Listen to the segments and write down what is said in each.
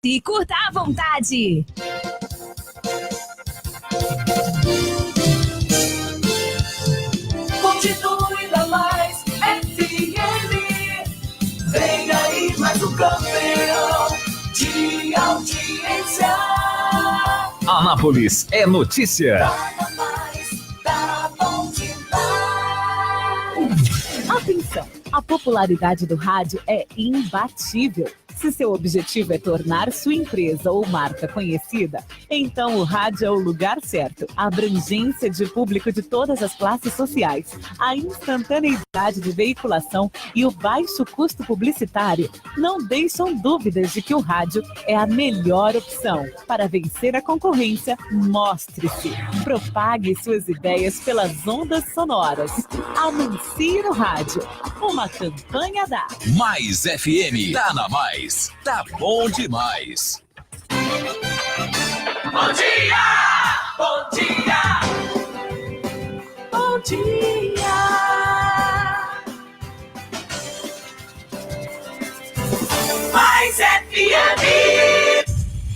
E curta à vontade. Continue na Mais FM. Vem aí mais um campeão de audiência. Anápolis é notícia. Tá mais, tá bom demais. Atenção, a popularidade do rádio é imbatível. Se seu objetivo é tornar sua empresa ou marca conhecida, então o rádio é o lugar certo. A abrangência de público de todas as classes sociais, a instantaneidade de veiculação e o baixo custo publicitário não deixam dúvidas de que o rádio é a melhor opção. Para vencer a concorrência, mostre-se. Propague suas ideias pelas ondas sonoras. Anuncie no rádio. Uma campanha da Mais FM. Tá na Mais. Tá bom demais. Bom dia! Bom dia! Bom dia! Mais FM!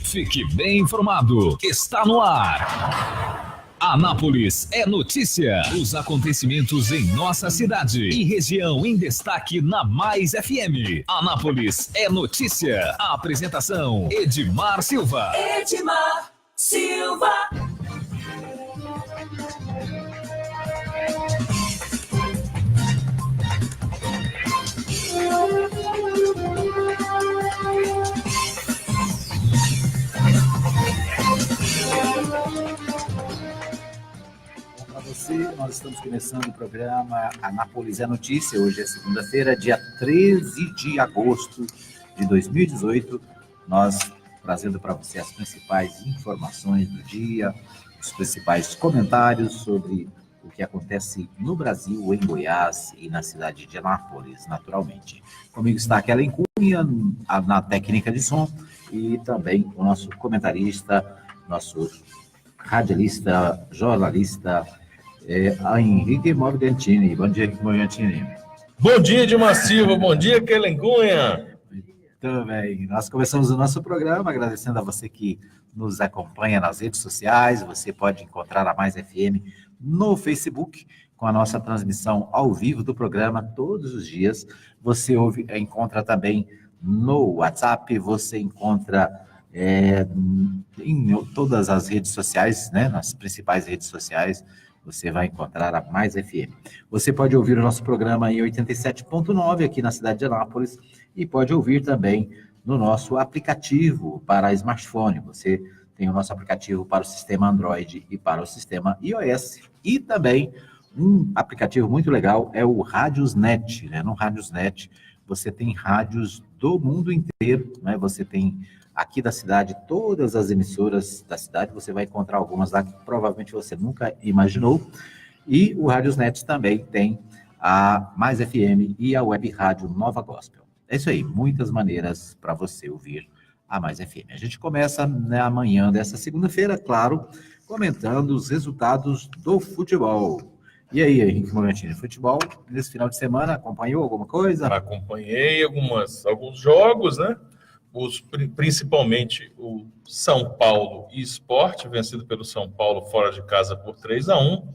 Fique bem informado. Está no ar. Anápolis é notícia. Os acontecimentos em nossa cidade e região em destaque na Mais FM. Anápolis é notícia. A apresentação: Edmar Silva. Edmar Silva. Nós estamos começando o programa Anápolis é Notícia. Hoje é segunda-feira, dia 13 de agosto de 2018. Nós trazendo para você as principais informações do dia, os principais comentários sobre o que acontece no Brasil, em Goiás e na cidade de Anápolis, naturalmente. Comigo está a Kellen Cunha, na técnica de som, e também o nosso comentarista, nosso radialista, jornalista, a Henrique Morgantini. Bom dia, Henrique Morgantini. Bom dia, Edmar Silva. Bom dia, Kellen Cunha. Muito bem. Nós começamos o nosso programa agradecendo a você que nos acompanha nas redes sociais. Você pode encontrar a Mais FM no Facebook, com a nossa transmissão ao vivo do programa todos os dias. Você encontra também no WhatsApp, você encontra em todas as redes sociais, né, nas principais redes sociais, você vai encontrar a Mais FM. Você pode ouvir o nosso programa em 87.9 aqui na cidade de Anápolis e pode ouvir também no nosso aplicativo para smartphone. Você tem o nosso aplicativo para o sistema Android e para o sistema iOS. E também um aplicativo muito legal é o Radiosnet, né? No Radiosnet você tem rádios do mundo inteiro, né? Você tem aqui da cidade, todas as emissoras da cidade, você vai encontrar algumas lá que provavelmente você nunca imaginou. E o Radiosnet também tem a Mais FM e a Web Rádio Nova Gospel. É isso aí, muitas maneiras para você ouvir a Mais FM. A gente começa na manhã dessa segunda-feira, claro, comentando os resultados do futebol. E aí, Henrique Morgantini, futebol nesse final de semana, acompanhou alguma coisa? Acompanhei alguns jogos, né? Principalmente o São Paulo e Sport, vencido pelo São Paulo fora de casa por 3-1,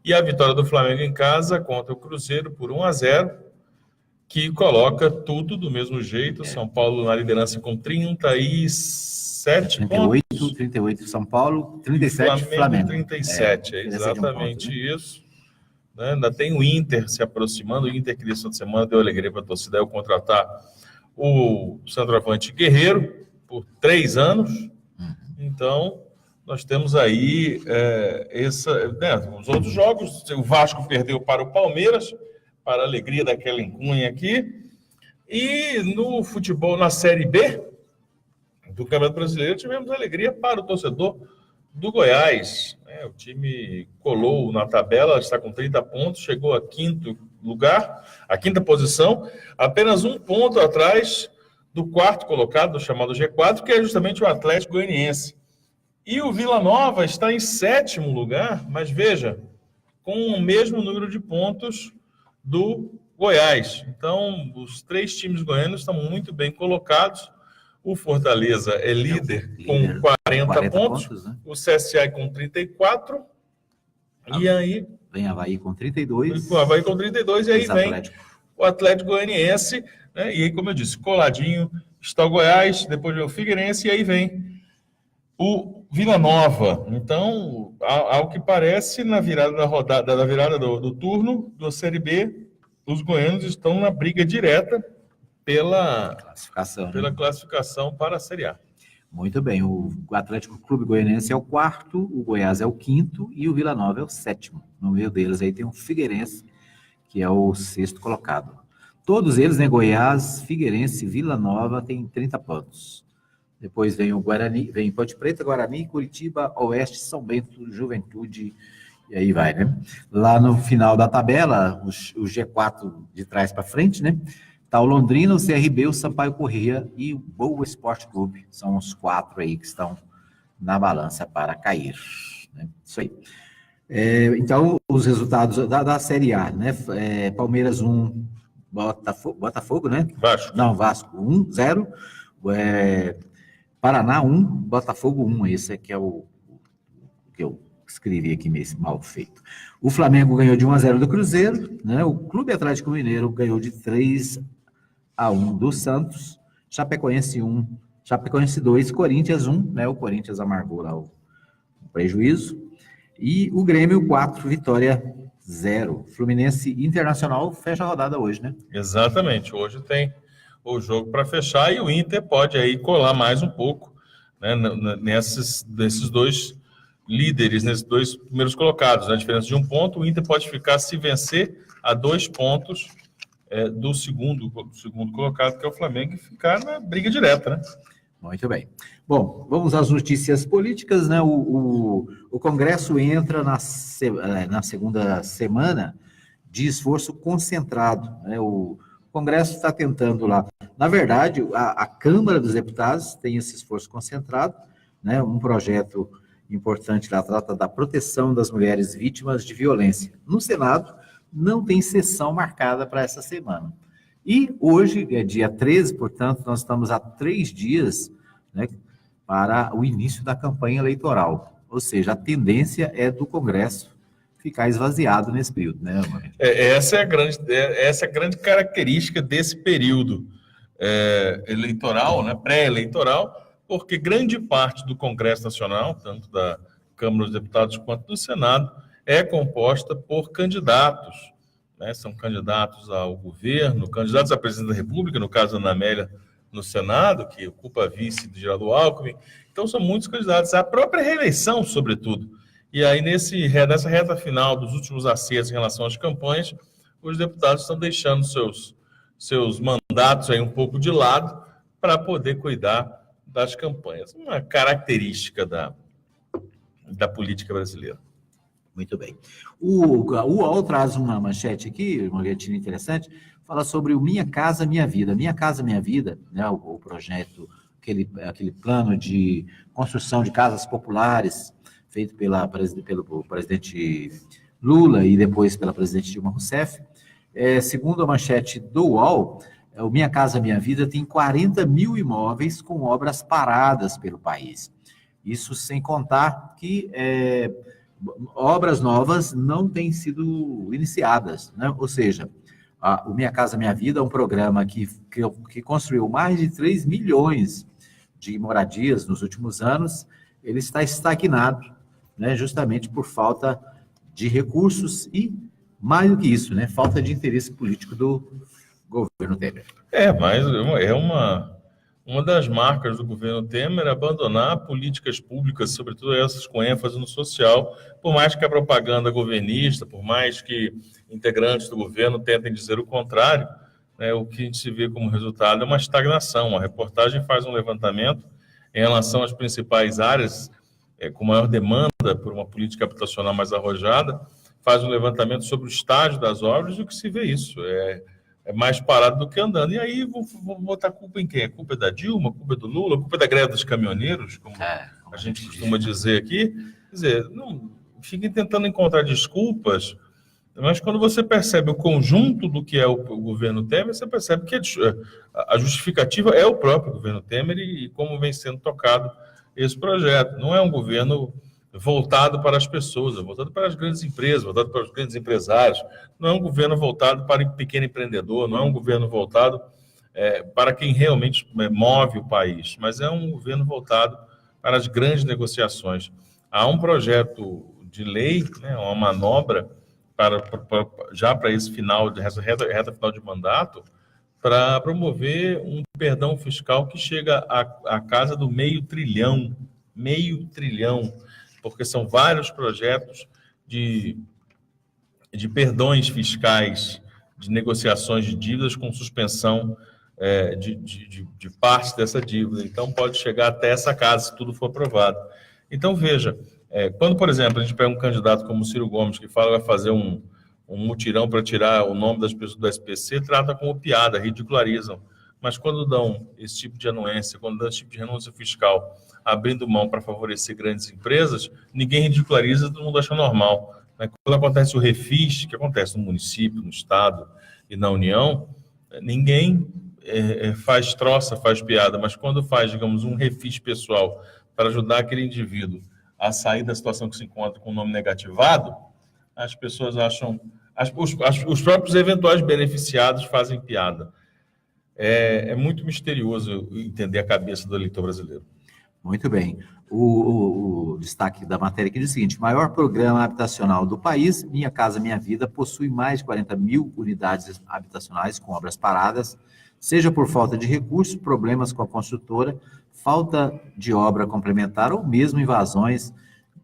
e a vitória do Flamengo em casa contra o Cruzeiro por 1-0, que coloca tudo do mesmo jeito. São Paulo na liderança com 37 pontos. 38 São Paulo, 37 Flamengo. 37, é exatamente isso. Né? Ainda tem o Inter se aproximando, o Inter que nessa semana deu alegria para a torcida ao contratar o centroavante Guerreiro por 3 anos. Então, nós temos aí os outros jogos. O Vasco perdeu para o Palmeiras, para a alegria da Kellen Cunha aqui. E no futebol, na Série B do Campeonato Brasileiro, tivemos alegria para o torcedor do Goiás. O time colou na tabela, está com 30 pontos, chegou a quinto lugar, a quinta posição, apenas 1 ponto atrás do quarto colocado, chamado G4, que é justamente o Atlético Goianiense. E o Vila Nova está em 7º lugar, mas veja, com o mesmo número de pontos do Goiás. Então, os 3 times goianos estão muito bem colocados. O Fortaleza é líder com 40 pontos, né? O CSA com 34, e aí... Vem Avaí com 32. O Avaí com 32, e aí vem o Atlético Goianiense, né? E aí, como eu disse, coladinho está o Goiás, depois vem o Figueirense, e aí vem o Vila Nova. Então, ao que parece, na virada da rodada, na virada do turno da Série B, os goianos estão na briga direta pela classificação para a Série A. Muito bem, o Atlético Clube Goianiense é o 4º, o Goiás é o 5º e o Vila Nova é o 7º. No meio deles aí tem o Figueirense, que é o 6º colocado. Todos eles, né, Goiás, Figueirense, Vila Nova, tem 30 pontos. Depois vem o Guarani, vem Ponte Preta, Guarani, Curitiba, Oeste, São Bento, Juventude, e aí vai, né? Lá no final da tabela, o G4 de trás para frente, né? Tá o Londrina, o CRB, o Sampaio Corrêa e o Boa Esporte Clube. São os 4 aí que estão na balança para cair, né? Isso aí. Então, os resultados da Série A, né? Palmeiras 1, Botafogo, né? Vasco. Não, Vasco 1-0. Paraná 1, Botafogo 1. Esse aqui é o que eu escrevi aqui meio mal feito. O Flamengo ganhou de 1-0 do Cruzeiro, né? O Clube Atlético Mineiro ganhou de 3-1 do Santos. Chapecoense 1, Chapecoense 2, Corinthians 1, né? O Corinthians amargou lá o prejuízo. E o Grêmio 4, Vitória 0. Fluminense Internacional fecha a rodada hoje, né? Exatamente. Hoje tem o jogo para fechar e o Inter pode aí colar mais um pouco, né, nesses dois líderes, nesses 2 primeiros colocados. A diferença de 1 ponto, o Inter pode ficar, se vencer, a 2 pontos do segundo colocado, que é o Flamengo, e ficar na briga direta, né? Muito bem. Bom, vamos às notícias políticas, né? O Congresso entra na segunda semana de esforço concentrado, né? O Congresso está tentando lá. Na verdade, a Câmara dos Deputados tem esse esforço concentrado, né? Um projeto importante lá trata da proteção das mulheres vítimas de violência. No Senado, não tem sessão marcada para essa semana. E hoje, é dia 13, portanto, nós estamos a 3 dias, né, para o início da campanha eleitoral. Ou seja, a tendência é do Congresso ficar esvaziado nesse período, né, Maria? Essa é a grande característica desse período eleitoral, né, pré-eleitoral, porque grande parte do Congresso Nacional, tanto da Câmara dos Deputados quanto do Senado, é composta por candidatos, né? São candidatos ao governo, candidatos à presidência da República, no caso da Ana Amélia no Senado, que ocupa a vice de Geraldo Alckmin. Então, são muitos candidatos à própria reeleição, sobretudo. E aí, nessa reta final dos últimos acertos em relação às campanhas, os deputados estão deixando seus mandatos aí um pouco de lado para poder cuidar das campanhas. Uma característica da política brasileira. Muito bem. O UOL traz uma manchete aqui, uma manchete interessante, fala sobre o Minha Casa Minha Vida. Minha Casa Minha Vida, né, o projeto, aquele plano de construção de casas populares, feito pelo presidente Lula e depois pela presidente Dilma Rousseff. Segundo a manchete do UOL, o Minha Casa Minha Vida tem 40 mil imóveis com obras paradas pelo país. Isso sem contar que obras novas não têm sido iniciadas, né? Ou seja, o Minha Casa Minha Vida é um programa que construiu mais de 3 milhões de moradias nos últimos anos. Ele está estagnado, né? Justamente por falta de recursos e, mais do que isso, né? Falta de interesse político do governo Temer. Mas uma das marcas do governo Temer é abandonar políticas públicas, sobretudo essas com ênfase no social, por mais que a propaganda governista, por mais que integrantes do governo tentem dizer o contrário, né, o que a gente se vê como resultado é uma estagnação. A reportagem faz um levantamento em relação às principais áreas com maior demanda por uma política habitacional mais arrojada, faz um levantamento sobre o estágio das obras e o que se vê isso. É mais parado do que andando. E aí, vou botar a culpa em quem? A culpa é da Dilma, a culpa é do Lula, a culpa é da greve dos caminhoneiros, como a gente costuma dizer aqui. Quer dizer, não fiquem tentando encontrar desculpas Mas quando você percebe o conjunto do que é o governo Temer, você percebe que a justificativa é o próprio governo Temer e como vem sendo tocado esse projeto. Não é um governo voltado para as pessoas, é voltado para as grandes empresas, voltado para os grandes empresários. Não é um governo voltado para o pequeno empreendedor, não é um governo voltado para quem realmente move o país, mas é um governo voltado para as grandes negociações. Há um projeto de lei, né, uma manobra, já para esse final, reta final de mandato, para promover um perdão fiscal que chega à casa do meio trilhão, porque são vários projetos de perdões fiscais, de negociações de dívidas com suspensão de parte dessa dívida. Então, pode chegar até essa casa, se tudo for aprovado. Então, veja, quando, por exemplo, a gente pega um candidato como o Ciro Gomes, que fala que vai fazer um mutirão para tirar o nome das pessoas do SPC, trata como piada, ridicularizam. Mas quando dão esse tipo de anuência, quando dão esse tipo de renúncia fiscal, abrindo mão para favorecer grandes empresas, ninguém ridiculariza, todo mundo acha normal. Quando acontece o refis, que acontece no município, no estado e na União, ninguém faz troça, faz piada, mas quando faz, digamos, um refis pessoal para ajudar aquele indivíduo a sair da situação que se encontra com o nome negativado, as pessoas acham... Os próprios eventuais beneficiados fazem piada. É muito misterioso entender a cabeça do eleitor brasileiro. Muito bem. O destaque da matéria aqui diz o seguinte: maior programa habitacional do país, Minha Casa Minha Vida, possui mais de 40 mil unidades habitacionais com obras paradas, seja por falta de recursos, problemas com a construtora, falta de obra complementar ou mesmo invasões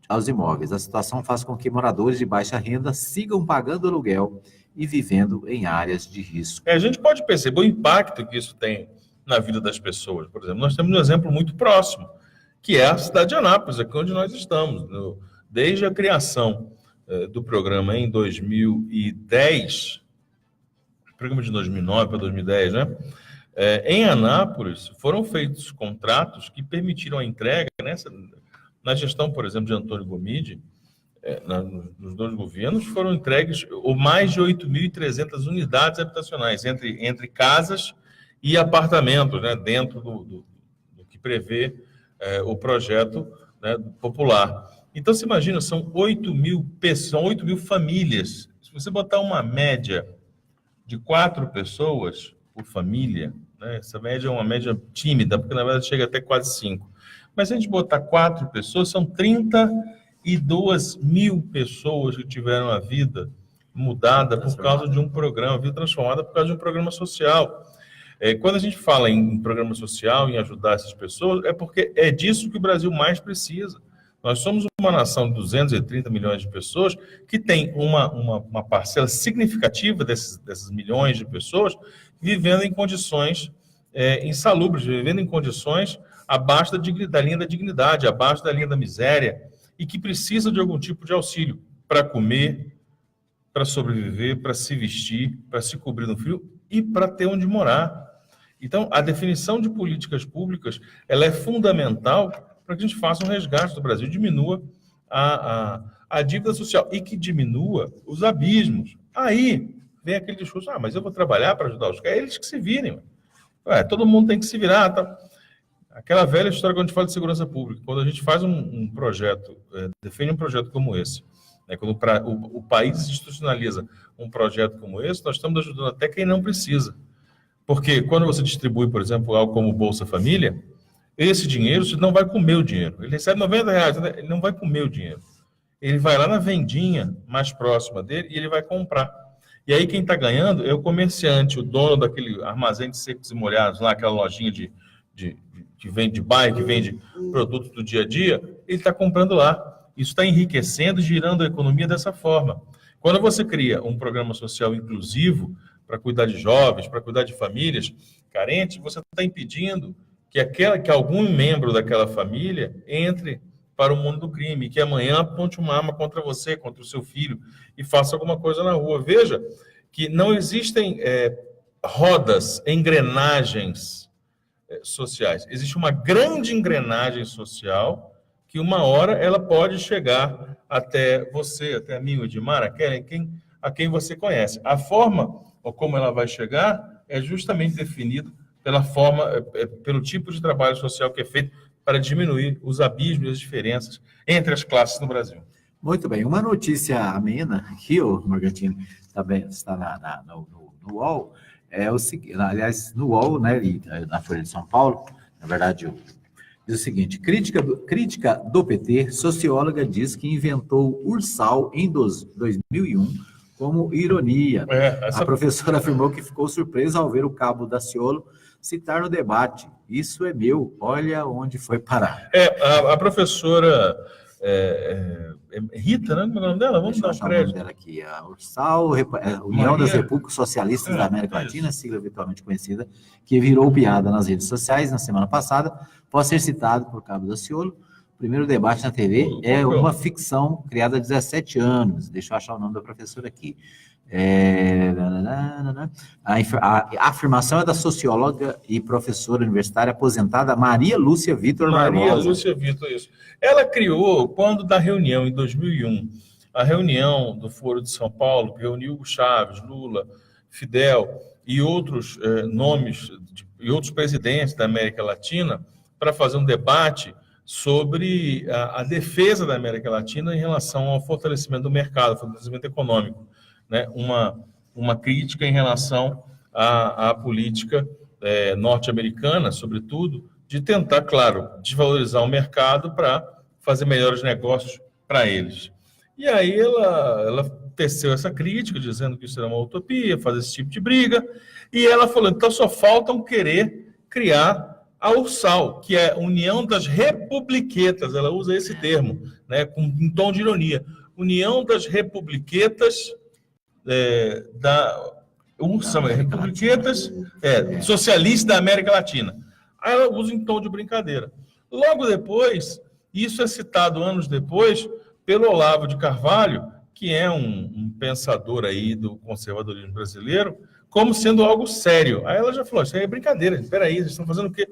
aos imóveis. A situação faz com que moradores de baixa renda sigam pagando aluguel e vivendo em áreas de risco. A gente pode perceber o impacto que isso tem na vida das pessoas. Por exemplo, nós temos um exemplo muito próximo, que é a cidade de Anápolis, aqui onde nós estamos. Desde a criação do programa em 2010, programa de 2009 para 2010, né? Em Anápolis, foram feitos contratos que permitiram a entrega, na gestão, por exemplo, de Antônio Gomide, nos dois governos, foram entregues mais de 8.300 unidades habitacionais, entre casas e apartamentos, né, dentro do que prevê o projeto, né, popular. Então, se imagina, são 8.000 pessoas, são 8.000 famílias. Se você botar uma média de 4 pessoas por família, né, essa média é uma média tímida, porque na verdade chega até quase 5. Mas se a gente botar 4 pessoas, são 32.000 pessoas que tiveram a vida mudada por causa de um programa, a vida transformada por causa de um programa social. Quando a gente fala em programa social, em ajudar essas pessoas, é porque é disso que o Brasil mais precisa. Nós somos uma nação de 230 milhões de pessoas que tem uma parcela significativa desses milhões de pessoas vivendo em condições insalubres, vivendo em condições abaixo da linha da dignidade, abaixo da linha da miséria, e que precisa de algum tipo de auxílio para comer, para sobreviver, para se vestir, para se cobrir no frio e para ter onde morar. Então, a definição de políticas públicas, ela é fundamental para que a gente faça um resgate do Brasil, diminua a dívida social e que diminua os abismos. Aí vem aquele discurso, mas eu vou trabalhar para ajudar os caras, eles que se virem. Todo mundo tem que se virar. Tá? Aquela velha história quando a gente fala de segurança pública, quando a gente faz um projeto, defende um projeto como esse, né, quando o país institucionaliza um projeto como esse, nós estamos ajudando até quem não precisa. Porque quando você distribui, por exemplo, algo como Bolsa Família, esse dinheiro, você não vai comer o dinheiro. Ele recebe R$90, ele não vai comer o dinheiro. Ele vai lá na vendinha mais próxima dele e ele vai comprar. E aí quem está ganhando é o comerciante, o dono daquele armazém de secos e molhados, lá aquela lojinha que vende bairro, que vende produtos do dia a dia, ele está comprando lá. Isso está enriquecendo e girando a economia dessa forma. Quando você cria um programa social inclusivo para cuidar de jovens, para cuidar de famílias carentes, você está impedindo que algum membro daquela família entre para o mundo do crime, que amanhã aponte uma arma contra você, contra o seu filho, e faça alguma coisa na rua. Veja que não existem rodas, engrenagens sociais. Existe uma grande engrenagem social que uma hora ela pode chegar até você, até a mim, o Edmar, a Kellen, quem a quem você conhece. A forma ou como ela vai chegar é justamente definida pelo tipo de trabalho social que é feito para diminuir os abismos e as diferenças entre as classes no Brasil. Muito bem. Uma notícia amena aqui, Morgantini, também está no UOL, é o seguinte, aliás, no UOL, né, na Folha de São Paulo, na verdade, diz o seguinte: crítica do PT, socióloga diz que inventou Ursal em 2001 como ironia. A professora afirmou que ficou surpresa ao ver o cabo Daciolo citar no debate: isso é meu, olha onde foi parar. A professora Rita, né? Como é o nome dela? Vamos dar um crédito. O nome dela aqui, a Ursal, União das Repúblicas Socialistas da América Latina, sigla virtualmente conhecida, que virou piada nas redes sociais na semana passada, pode ser citado por cabo Daciolo. O primeiro debate na TV é uma ficção criada há 17 anos. Deixa eu achar o nome da professora aqui. A afirmação é da socióloga e professora universitária aposentada Maria Lúcia Vitor Barbosa. Maria Lúcia Vitor, isso. Ela criou, quando da reunião em 2001, a reunião do Foro de São Paulo, que reuniu Hugo Chávez, Lula, Fidel e outros nomes e outros presidentes da América Latina, para fazer um debate sobre a defesa da América Latina em relação ao fortalecimento do mercado, fortalecimento econômico, né? Uma crítica em relação à política norte-americana, sobretudo, de tentar, claro, desvalorizar o mercado para fazer melhores negócios para eles. E aí ela teceu essa crítica, dizendo que isso era uma utopia, fazer esse tipo de briga, e ela falou, então só faltam querer criar a Ursal, que é a União das Republiquetas, ela usa esse termo, né, com um tom de ironia. União das Republiquetas Republiquetas Socialistas da América Latina. Aí ela usa em tom de brincadeira. Logo depois, isso é citado anos depois pelo Olavo de Carvalho, que é um pensador aí do conservadorismo brasileiro, como sendo algo sério. Aí ela já falou, isso aí é brincadeira, espera aí, vocês estão fazendo o quê?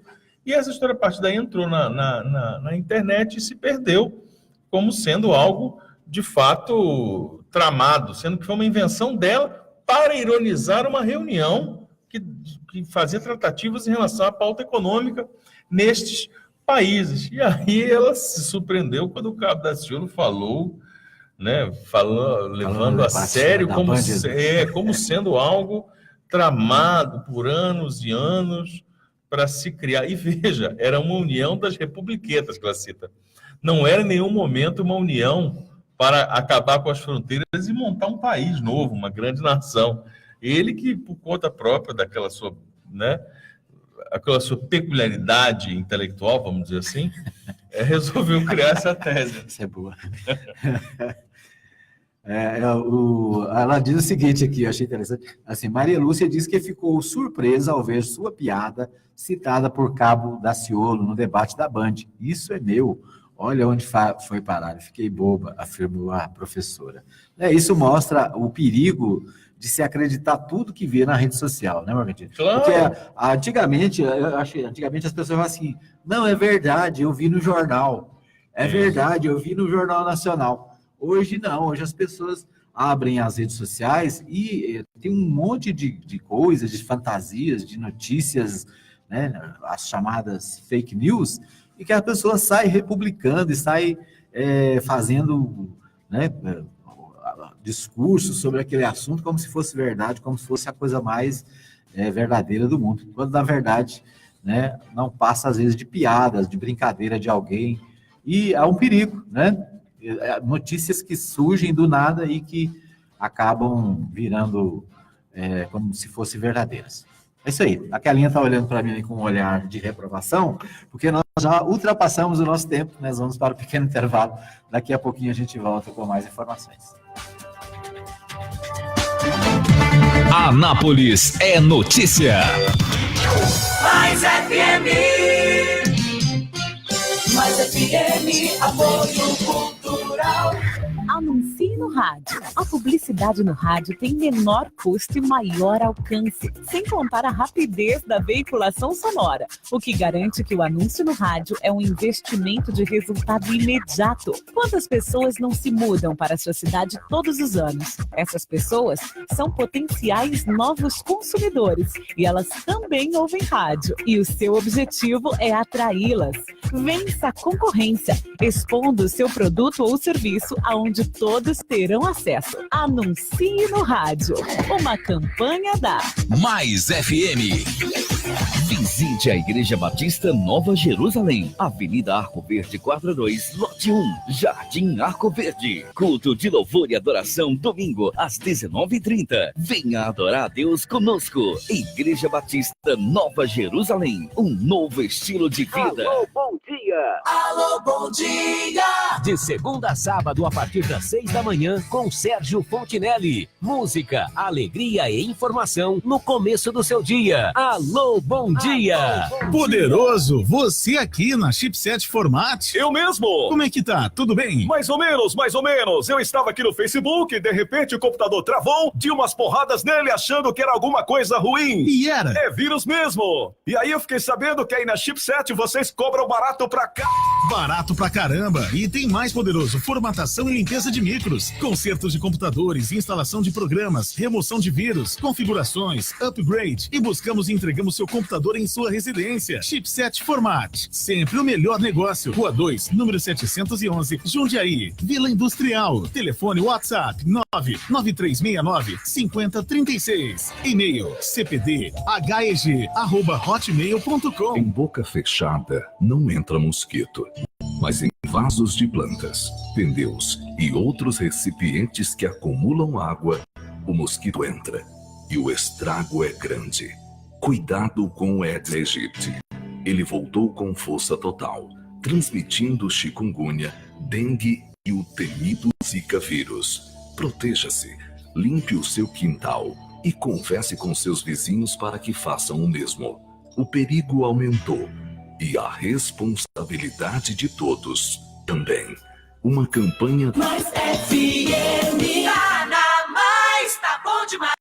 E essa história, a partir daí, entrou na internet e se perdeu como sendo algo, de fato, tramado, sendo que foi uma invenção dela para ironizar uma reunião que fazia tratativas em relação à pauta econômica nestes países. E aí ela se surpreendeu quando o cabo Daciolo falou, né, levando a sério como sendo algo tramado por anos e anos para se criar. E veja, era uma união das republiquetas que ela cita. Não era em nenhum momento uma união para acabar com as fronteiras e montar um país novo, uma grande nação. Ele que, por conta própria daquela sua, né, aquela sua peculiaridade intelectual, vamos dizer assim, resolveu criar essa tese. Isso é boa. Ela diz o seguinte aqui, eu achei interessante. Assim, Maria Lúcia diz que ficou surpresa ao ver sua piada citada por cabo Daciolo no debate da Band. Isso é meu. Olha onde foi parar. Eu fiquei boba, afirmou a professora. Isso mostra o perigo de se acreditar tudo que vê na rede social, né, Morgantini? Claro. Porque antigamente as pessoas falam assim, não, é verdade, eu vi no jornal. É verdade, eu vi no Jornal Nacional. Hoje não, hoje as pessoas abrem as redes sociais e tem um monte de coisas, de fantasias, de notícias, né, as chamadas fake news, e que a pessoa sai republicando e sai fazendo, né, discursos sobre aquele assunto como se fosse verdade, como se fosse a coisa mais verdadeira do mundo, quando na verdade, né, não passa às vezes de piadas, de brincadeira de alguém, e há um perigo, né? Notícias que surgem do nada e que acabam virando como se fossem verdadeiras. É isso aí. A Kelinha está olhando para mim com um olhar de reprovação, porque nós já ultrapassamos o nosso tempo, nós vamos para um pequeno intervalo. Daqui a pouquinho a gente volta com mais informações. Anápolis é notícia. Mais FM. Mais FM, apoio cultural. Anuncie no rádio. A publicidade no rádio tem menor custo e maior alcance, sem contar a rapidez da veiculação sonora, o que garante que o anúncio no rádio é um investimento de resultado imediato. Quantas pessoas não se mudam para a sua cidade todos os anos? Essas pessoas são potenciais novos consumidores e elas também ouvem rádio. E o seu objetivo é atraí-las. Vença a concorrência, expondo o seu produto ou serviço aonde todos terão acesso. Anuncie no rádio. Uma campanha da Mais FM. Visite a Igreja Batista Nova Jerusalém, Avenida Arco Verde 42, Lote 1, Jardim Arco Verde. Culto de louvor e adoração, domingo, às 19h30. Venha adorar a Deus conosco. Igreja Batista Nova Jerusalém, um novo estilo de vida. Alô, bom dia! Alô, bom dia! De segunda a sábado, a partir das 6 da manhã, com Sérgio Fontinelli. Música, alegria e informação no começo do seu dia. Alô, bom dia! Poderoso, você aqui na Chipset Format? Eu mesmo! Como é que tá? Tudo bem? Mais ou menos, mais ou menos. Eu estava aqui no Facebook e de repente o computador travou, de umas porradas nele achando que era alguma coisa ruim. E era? É vírus mesmo. E aí eu fiquei sabendo que aí na Chipset vocês cobram barato pra cá. Barato pra caramba. E tem mais, Poderoso, formatação e limpeza de micros, consertos de computadores, instalação de programas, remoção de vírus, configurações, upgrade e buscamos e entregamos seu computador em sua residência. Chipset Format, sempre o melhor negócio. Rua 2, número 711, Jundiaí, Vila Industrial. Telefone WhatsApp 99369-5036. E-mail cpdheg@hotmail.com. Em boca fechada não entra mosquito, mas em vasos de plantas, pneus e outros recipientes que acumulam água, o mosquito entra e o estrago é grande. Cuidado com o Aedes aegypti. Ele voltou com força total, transmitindo chikungunya, dengue e o temido Zika vírus. Proteja-se, limpe o seu quintal e converse com seus vizinhos para que façam o mesmo. O perigo aumentou e a responsabilidade de todos também. Uma campanha... Mais FM, tá na mais, tá bom demais.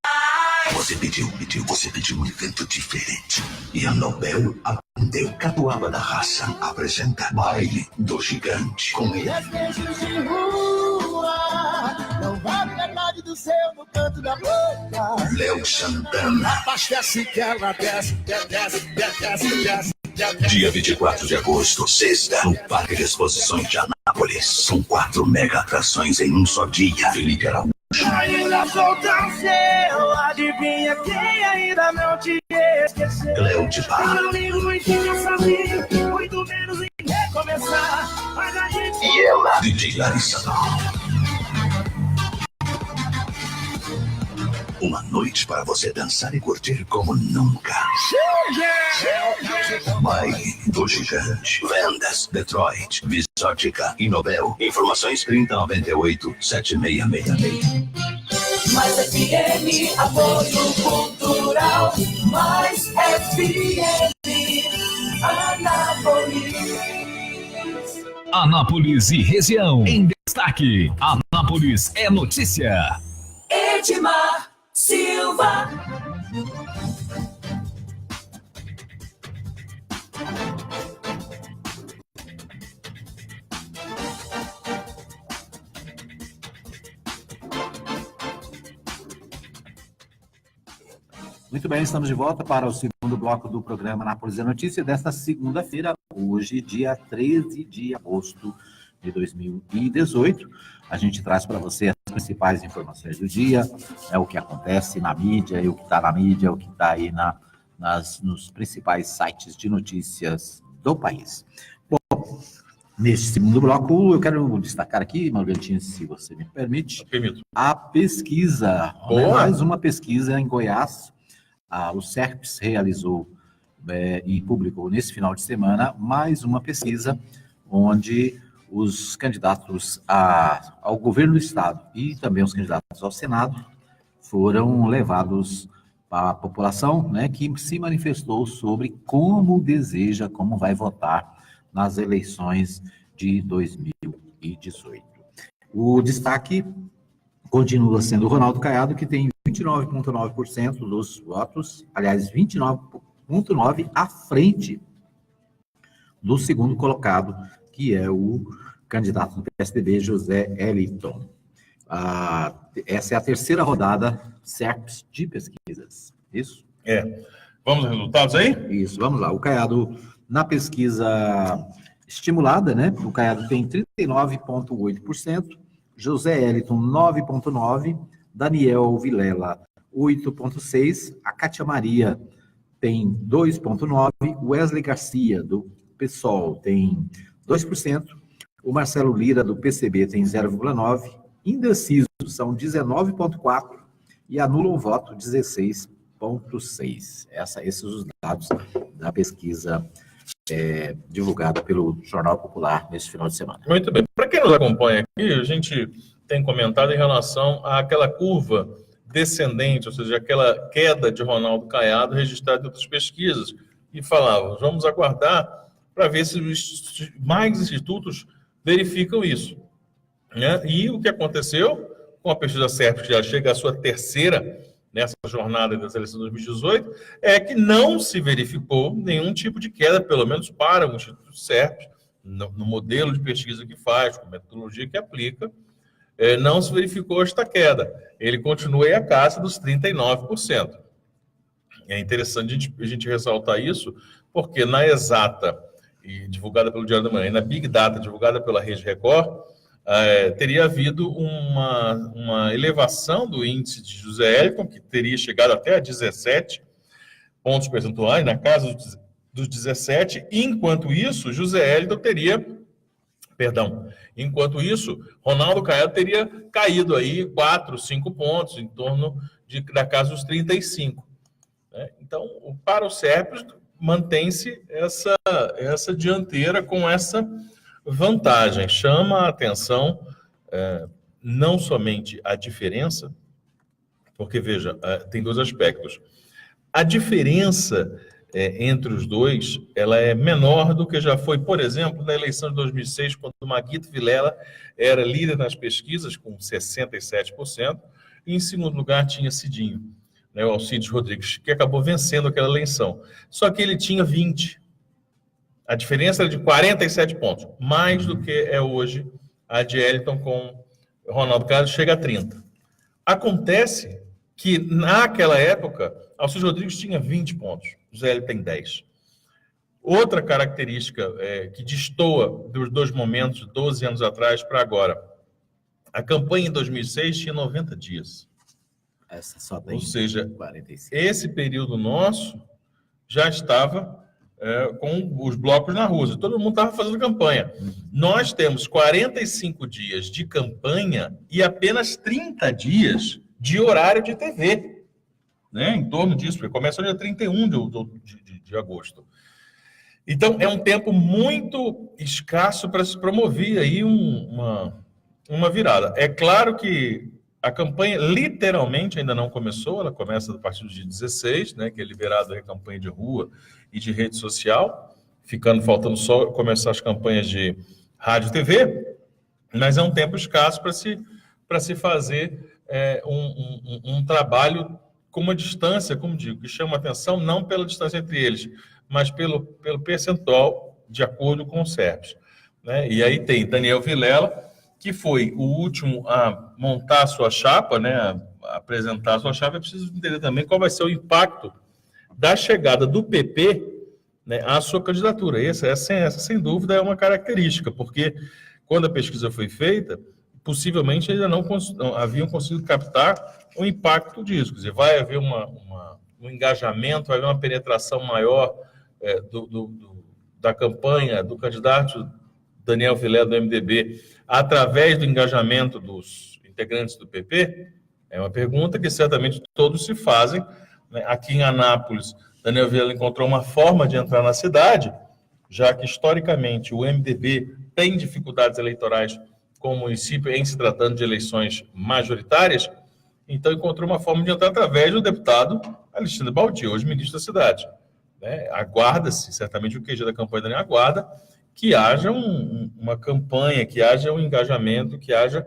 Você pediu um evento diferente. E a Nobel atendeu. Catuaba da Raça apresenta Baile do Gigante. Com ele. Não vale metade do seu no canto da boca. Léo Santana. Abastece que ela desce. Dia 24 de agosto, sexta, no Parque de Exposições de Anápolis. São 4 mega atrações em um só dia. Felipe Araújo. Ainda falta o seu, adivinha quem ainda não te esqueceu? Cléo de Barra. Amigo, muito sozinho, muito menos em recomeçar. Mas a gente... E ela, DJ Larissa. Uma noite para você dançar e curtir como nunca. Baile do Gigante. Vendas, Detroit, Visótica e Nobel. Informações 3098-7666. Mais FM, apoio cultural. Mais FM, Anápolis. Anápolis e região em destaque. Anápolis é notícia. Edmar Silva. Muito bem, estamos de volta para o segundo bloco do programa Anápolis é Notícia desta segunda-feira, hoje, dia 13 de agosto de 2018. A gente traz para você as principais informações do dia, o que acontece na mídia, o que está na mídia, o que está aí nos principais sites de notícias do país. Bom, neste segundo bloco, eu quero destacar aqui, Morgantinho, se você me permite, a pesquisa, mais uma pesquisa em Goiás. O SERPS realizou e publicou nesse final de semana mais uma pesquisa onde os candidatos ao governo do estado e também os candidatos ao Senado foram levados para a população, que se manifestou sobre como vai votar nas eleições de 2018. O destaque continua sendo o Ronaldo Caiado, que tem 29,9% dos votos, aliás, 29,9% à frente do segundo colocado, que é o candidato do PSDB, José Eliton. Essa é a terceira rodada CERPS de pesquisas. Isso? Vamos aos resultados aí? Isso, vamos lá. O Caiado, na pesquisa estimulada, né? O Caiado tem 39,8%, José Eliton, 9,9%, Daniel Vilela, 8,6%, a Cátia Maria tem 2,9%, Wesley Garcia, do PSOL, tem 2%, o Marcelo Lira, do PCB, tem 0,9%, indecisos são 19,4% e anulam o voto 16,6%. Esses os dados da pesquisa divulgada pelo Jornal Popular nesse final de semana. Muito bem. Para quem nos acompanha aqui, a gente tem comentado em relação àquela curva descendente, ou seja, aquela queda de Ronaldo Caiado registrada em outras pesquisas, e falávamos, vamos aguardar para ver se mais institutos verificam isso. Né? E o que aconteceu com a pesquisa CERPS, que já chega à sua terceira nessa jornada das eleições de 2018, é que não se verificou nenhum tipo de queda, pelo menos para o Instituto CERPS, no modelo de pesquisa que faz, com a metodologia que aplica, não se verificou esta queda. Ele continua aí a casa dos 39%. É interessante a gente ressaltar isso, porque na Exata, divulgada pelo Diário da Manhã, e na Big Data, divulgada pela Rede Record, teria havido uma elevação do índice de José Eliton, que teria chegado até a 17 pontos percentuais, na casa dos 17, enquanto isso, enquanto isso, Ronaldo Caiado teria caído aí 4, 5 pontos, em torno da casa dos 35. Né? Então, para o CERPS, mantém-se essa dianteira com essa vantagem. Chama a atenção não somente a diferença, porque, veja, tem dois aspectos. A diferença entre os dois, ela é menor do que já foi, por exemplo, na eleição de 2006, quando o Maguito Vilela era líder nas pesquisas, com 67%, e em segundo lugar tinha Cidinho, né, o Alcides Rodrigues, que acabou vencendo aquela eleição. Só que ele tinha 20%. A diferença era de 47 pontos, mais do que é hoje a de Eliton com Ronaldo Caiado, chega a 30. Acontece que, naquela época, Alcides Rodrigues tinha 20 pontos, José Eliton tem 10. Outra característica que destoa dos dois momentos, 12 anos atrás para agora, a campanha em 2006 tinha 90 dias. Essa só tem, ou seja, 45. Esse período nosso já estava com os blocos na rua, todo mundo estava fazendo campanha. Nós temos 45 dias de campanha e apenas 30 dias de horário de TV, né? Em torno disso, porque começa no dia 31 de agosto. Então, é um tempo muito escasso para se promover aí uma virada. É claro que a campanha literalmente ainda não começou, ela começa a partir do dia 16, né, que é liberado a campanha de rua e de rede social, faltando só começar as campanhas de rádio e TV, mas é um tempo escasso para se fazer um trabalho com uma distância, como digo, que chama atenção não pela distância entre eles, mas pelo percentual de acordo com o CERPS. Né? E aí tem Daniel Vilela, que foi o último a montar a sua chapa, né, a apresentar a sua chapa. É preciso entender também qual vai ser o impacto da chegada do PP, né, à sua candidatura. Essa, sem dúvida, é uma característica, porque quando a pesquisa foi feita, possivelmente ainda não haviam conseguido captar o impacto disso. Quer dizer, vai haver um engajamento, vai haver uma penetração maior da campanha do candidato Daniel Vilela, do MDB, através do engajamento dos integrantes do PP? É uma pergunta que certamente todos se fazem. Né? Aqui em Anápolis, Daniel Vilela encontrou uma forma de entrar na cidade, já que, historicamente, o MDB tem dificuldades eleitorais com o município em se tratando de eleições majoritárias, então encontrou uma forma de entrar através do deputado Alexandre Baldi, hoje ministro da cidade. Né? Aguarda-se, certamente o QG da campanha da aguarda, que haja uma campanha, que haja um engajamento, que haja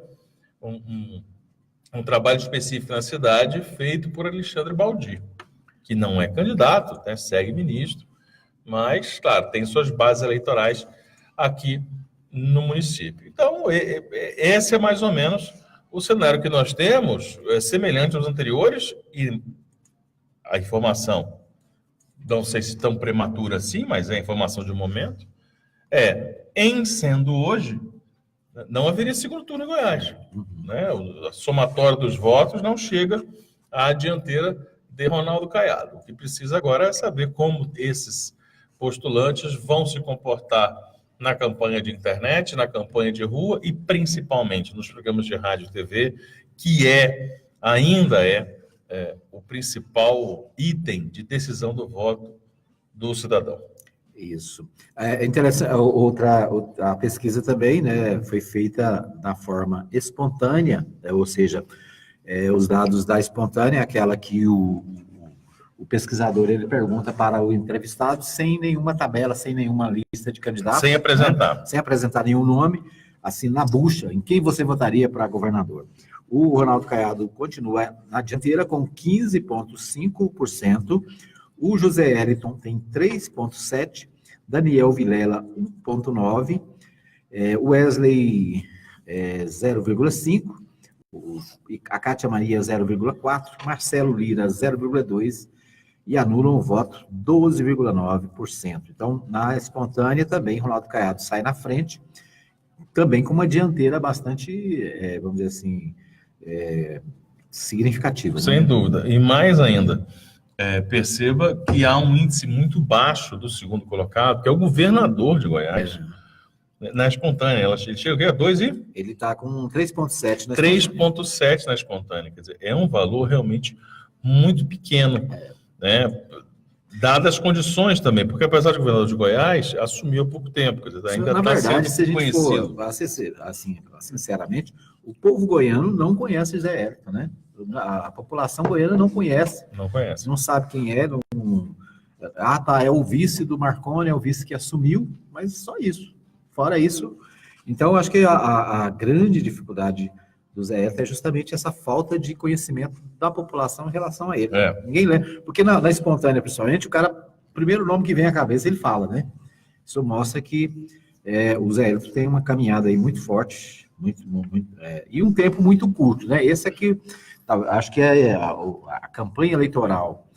um trabalho específico na cidade feito por Alexandre Baldi, que não é candidato, né, segue ministro, mas, claro, tem suas bases eleitorais aqui no município. Então, esse é mais ou menos o cenário que nós temos, semelhante aos anteriores, e a informação, não sei se tão prematura assim, mas é a informação de um momento, em sendo hoje, não haveria segundo turno em Goiás. Né? A somatória dos votos não chega à dianteira de Ronaldo Caiado. O que precisa agora é saber como esses postulantes vão se comportar na campanha de internet, na campanha de rua e principalmente nos programas de rádio e TV, que ainda é o principal item de decisão do voto do cidadão. Isso. É interessante, a pesquisa também, né, foi feita da forma espontânea, ou seja, os dados da espontânea, aquela que o pesquisador ele pergunta para o entrevistado sem nenhuma tabela, sem nenhuma lista de candidatos. Sem apresentar. Né, sem apresentar nenhum nome, assim, na bucha, em quem você votaria para governador. O Ronaldo Caiado continua na dianteira com 15,5%, o José Eliton tem 3,7%, Daniel Vilela 1,9%, o Wesley 0,5%, a Cátia Maria 0,4%, Marcelo Lira 0,2% e anulam o voto 12,9%. Então, na espontânea também, Ronaldo Caiado sai na frente, também com uma dianteira bastante, vamos dizer assim, significativa. Sem né? dúvida. E mais ainda, perceba que há um índice muito baixo do segundo colocado, que é o governador de Goiás. Na espontânea, ele chega a 2 e... Ele está com 3,7 na 3,7 na espontânea. Quer dizer, é um valor realmente muito pequeno, né? Dadas as condições também, porque apesar de o governador de Goiás assumiu há pouco tempo, quer dizer, ainda está sendo se a gente conhecido. for, assim, sinceramente, o povo goiano não conhece Zé Eliton, né? A população goiana não conhece. Não conhece. Não sabe quem é. É o vice do Marconi, é o vice que assumiu, mas só isso. Fora isso, então, acho que a grande dificuldade do Zé Eliton é justamente essa falta de conhecimento da população em relação a ele. Ninguém lembra. Porque na espontânea, principalmente, o primeiro nome que vem à cabeça, ele fala, né? Isso mostra que o Zé Eliton tem uma caminhada aí muito forte, e um tempo muito curto, né? Esse aqui, acho que a campanha eleitoral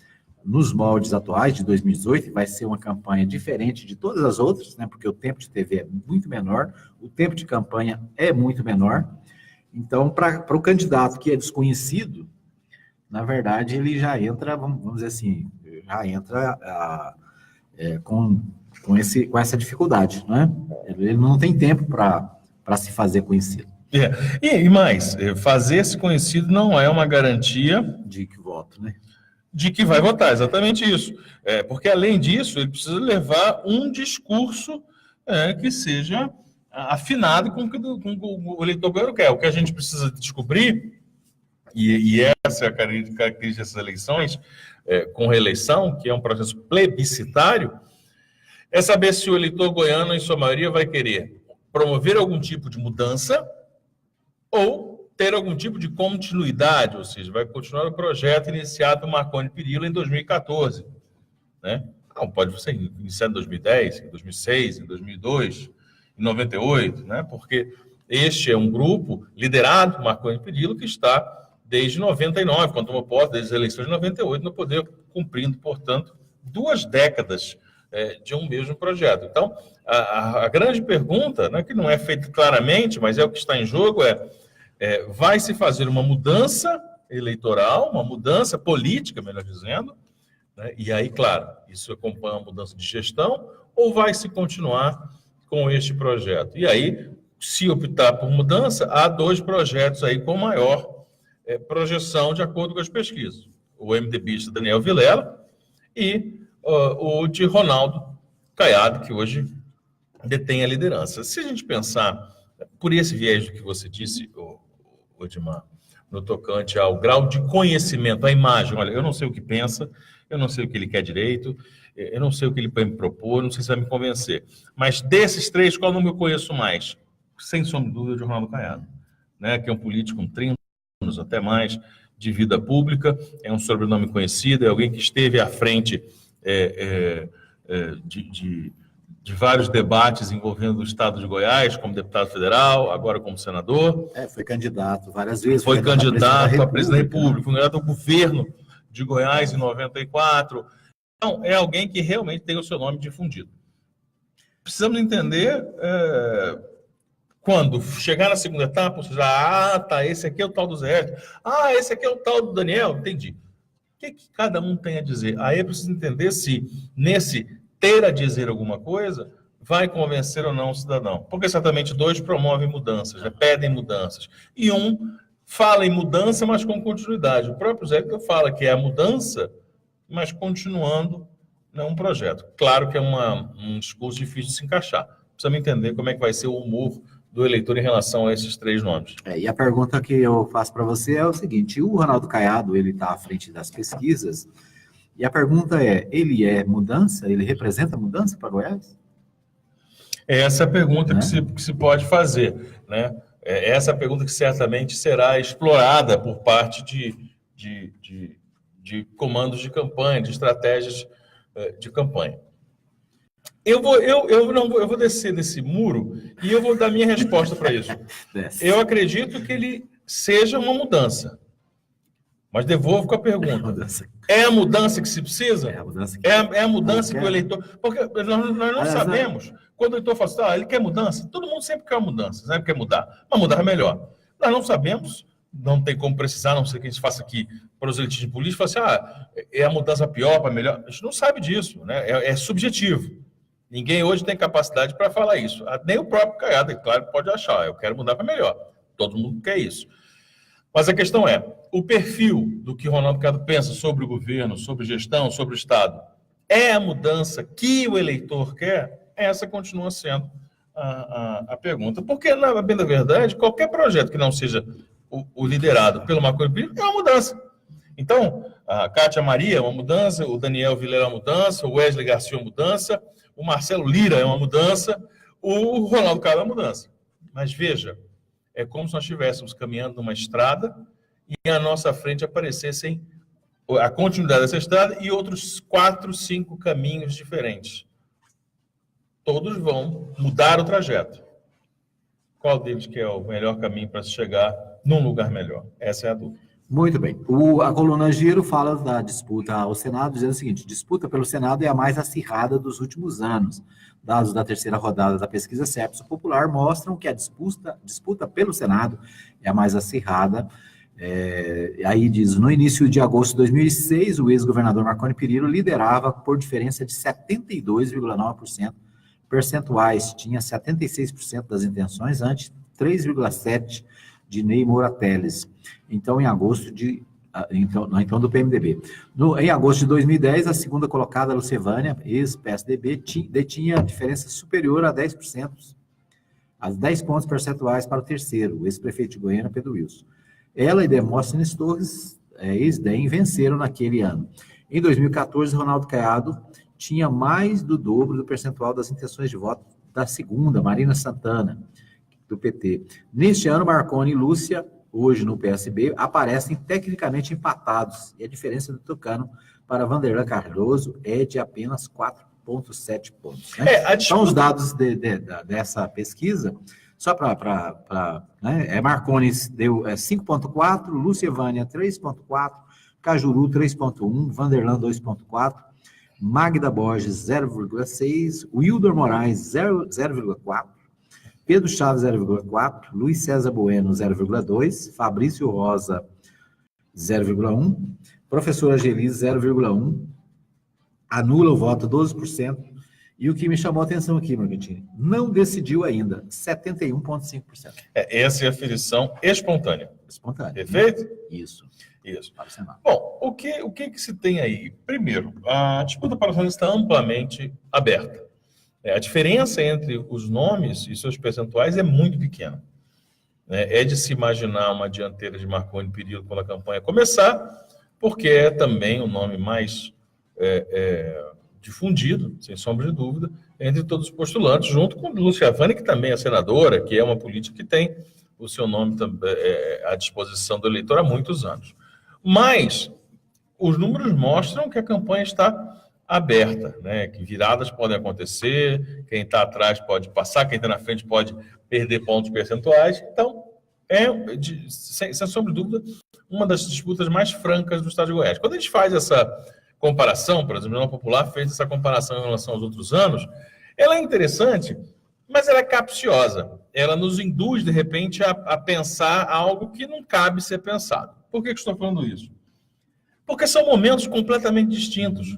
nos moldes atuais de 2018 vai ser uma campanha diferente de todas as outras, né? Porque o tempo de TV é muito menor, o tempo de campanha é muito menor. Então, para o candidato que é desconhecido, na verdade, ele já entra, vamos dizer assim, com essa dificuldade, né? Ele não tem tempo para se fazer conhecido. E mais, fazer-se conhecido não é uma garantia de que voto, né? De que vai votar, exatamente isso. Porque, além disso, ele precisa levar um discurso que seja afinado com o que o eleitor goiano quer. O que a gente precisa descobrir, e essa é a característica dessas eleições, com reeleição, que é um processo plebiscitário, é saber se o eleitor goiano, em sua maioria, vai querer promover algum tipo de mudança ou ter algum tipo de continuidade, ou seja, vai continuar o projeto iniciado por Marconi Perillo em 2014. Né? Não, pode ser iniciado em 2010, em 2006, em 2002, em 98, né? Porque este é um grupo liderado por Marconi Perillo que está desde 99, quando tomou posse, desde as eleições de 98, no poder, cumprindo, portanto, 2 décadas de um mesmo projeto. Então, a grande pergunta, né, que não é feita claramente, mas é o que está em jogo, vai se fazer uma mudança eleitoral, uma mudança política, melhor dizendo, né? E aí, claro, isso acompanha uma mudança de gestão, ou vai se continuar com este projeto? E aí, se optar por mudança, há 2 projetos aí com maior projeção de acordo com as pesquisas. O MDBista Daniel Vilela e o de Ronaldo Caiado, que hoje detém a liderança. Se a gente pensar por esse viés do que você disse, Odimar, no tocante ao grau de conhecimento, a imagem, olha, eu não sei o que pensa, eu não sei o que ele quer direito, eu não sei o que ele vai me propor, não sei se vai me convencer. Mas desses 3, qual nome eu conheço mais? Sem sombra de dúvida, de Ronaldo Caiado, né? Que é um político com 30 anos, até mais, de vida pública, é um sobrenome conhecido, é alguém que esteve à frente de vários debates envolvendo o Estado de Goiás, como deputado federal, agora como senador. Foi candidato várias vezes. Foi candidato a presidente da República, foi candidato ao governo de Goiás em 94. Então, é alguém que realmente tem o seu nome difundido. Precisamos entender, quando chegar na segunda etapa, você já, tá, esse aqui é o tal do Zé, esse aqui é o tal do Daniel, entendi. O que cada um tem a dizer? Aí é preciso entender se, nesse ter a dizer alguma coisa, vai convencer ou não o cidadão. Porque certamente dois promovem mudanças, pedem mudanças. E um fala em mudança, mas com continuidade. O próprio Zé fala que é a mudança, mas continuando um projeto. Claro que é um discurso difícil de se encaixar. Precisamos entender como é que vai ser o humor do eleitor em relação a esses três nomes. E a pergunta que eu faço para você é o seguinte: o Ronaldo Caiado, ele está à frente das pesquisas, e a pergunta é, ele é mudança? Ele representa mudança para Goiás? Essa é a pergunta que se pode fazer, né? Essa é a pergunta que certamente será explorada por parte de comandos de campanha, de estratégias de campanha. Eu vou descer desse muro e eu vou dar minha resposta para isso. Eu acredito que ele seja uma mudança. Mas devolvo com a pergunta. É a mudança que se precisa? É a mudança que o eleitor... Porque nós não sabemos. Quando o eleitor fala assim, ele quer mudança, todo mundo sempre quer mudança, sempre quer mudar. Mas mudar é melhor. Nós não sabemos, não tem como precisar, a não ser que a gente faça aqui proselitismo político, fala assim, é a mudança pior, para melhor. A gente não sabe disso, né? É subjetivo. Ninguém hoje tem capacidade para falar isso. Nem o próprio Caiado, é claro, pode achar, eu quero mudar para melhor. Todo mundo quer isso. Mas a questão é, o perfil do que Ronaldo Caiado pensa sobre o governo, sobre gestão, sobre o Estado, é a mudança que o eleitor quer? Essa continua sendo a pergunta. Porque, na bem da verdade, qualquer projeto que não seja o liderado pelo Marconi Perillo é uma mudança. Então, a Cátia Maria é uma mudança, o Daniel Vilela é uma mudança, o Wesley Garcia é uma mudança, o Marcelo Lira é uma mudança, o Ronaldo Caiado é uma mudança. Mas veja, é como se nós estivéssemos caminhando numa estrada e à nossa frente aparecessem a continuidade dessa estrada e outros 4, 5 caminhos diferentes. Todos vão mudar o trajeto. Qual deles que é o melhor caminho para se chegar num lugar melhor? Essa é a dúvida. Muito bem. A coluna Giro fala da disputa ao Senado, dizendo o seguinte: disputa pelo Senado é a mais acirrada dos últimos anos. Dados da terceira rodada da pesquisa Cepso Popular mostram que a disputa pelo Senado é a mais acirrada. Aí diz, no início de agosto de 2006, o ex-governador Marconi Perillo liderava por diferença de 72,9% percentuais, tinha 76% das intenções, antes 3,7% de Ney Moura Teles. Então, em agosto do PMDB. Em agosto de 2010, a segunda colocada, Lucevânia, ex-PSDB, detinha diferença superior a 10%, a 10 pontos percentuais para o terceiro, o ex-prefeito de Goiânia, Pedro Wilson. Ela e Demóstenes Torres, ex-DEM, venceram naquele ano. Em 2014, Ronaldo Caiado tinha mais do dobro do percentual das intenções de voto da segunda, Marina Santana, do PT. Neste ano, Marconi e Lúcia, hoje no PSB, aparecem tecnicamente empatados, e a diferença do Tucano para Vanderlan Cardoso é de apenas 4,7 pontos. Né? Então, os dados dessa pesquisa, só para Marconi deu 5,4, Lúcia Vânia 3,4, Cajuru 3,1, Vanderlan 2,4, Magda Borges 0,6, Wildor Moraes 0,4, Pedro Chaves 0,4, Luiz César Bueno 0,2, Fabrício Rosa 0,1, professora Gelis 0,1, anula o voto 12%, e o que me chamou a atenção aqui, Marquinhos, não decidiu ainda, 71,5%. Essa é a aferição espontânea. Espontânea. Perfeito? Isso. Bom, o que se tem aí? Primeiro, a disputa para o Senado está amplamente aberta. A diferença entre os nomes e seus percentuais é muito pequena. É de se imaginar uma dianteira de Marconi Perillo quando a campanha começar, porque é também o nome mais difundido, sem sombra de dúvida, entre todos os postulantes, junto com Lúcia Vânia, que também é senadora, que é uma política que tem o seu nome à disposição do eleitor há muitos anos. Mas os números mostram que a campanha está aberta, né? Que viradas podem acontecer, quem está atrás pode passar, quem está na frente pode perder pontos percentuais. Então, sem sombra de dúvida, uma das disputas mais francas do estado de Goiás. Quando a gente faz essa comparação, por exemplo, o Jornal Popular fez essa comparação em relação aos outros anos, ela é interessante, mas ela é capciosa. Ela nos induz, de repente, a pensar algo que não cabe ser pensado. Por que estou falando isso? Porque são momentos completamente distintos.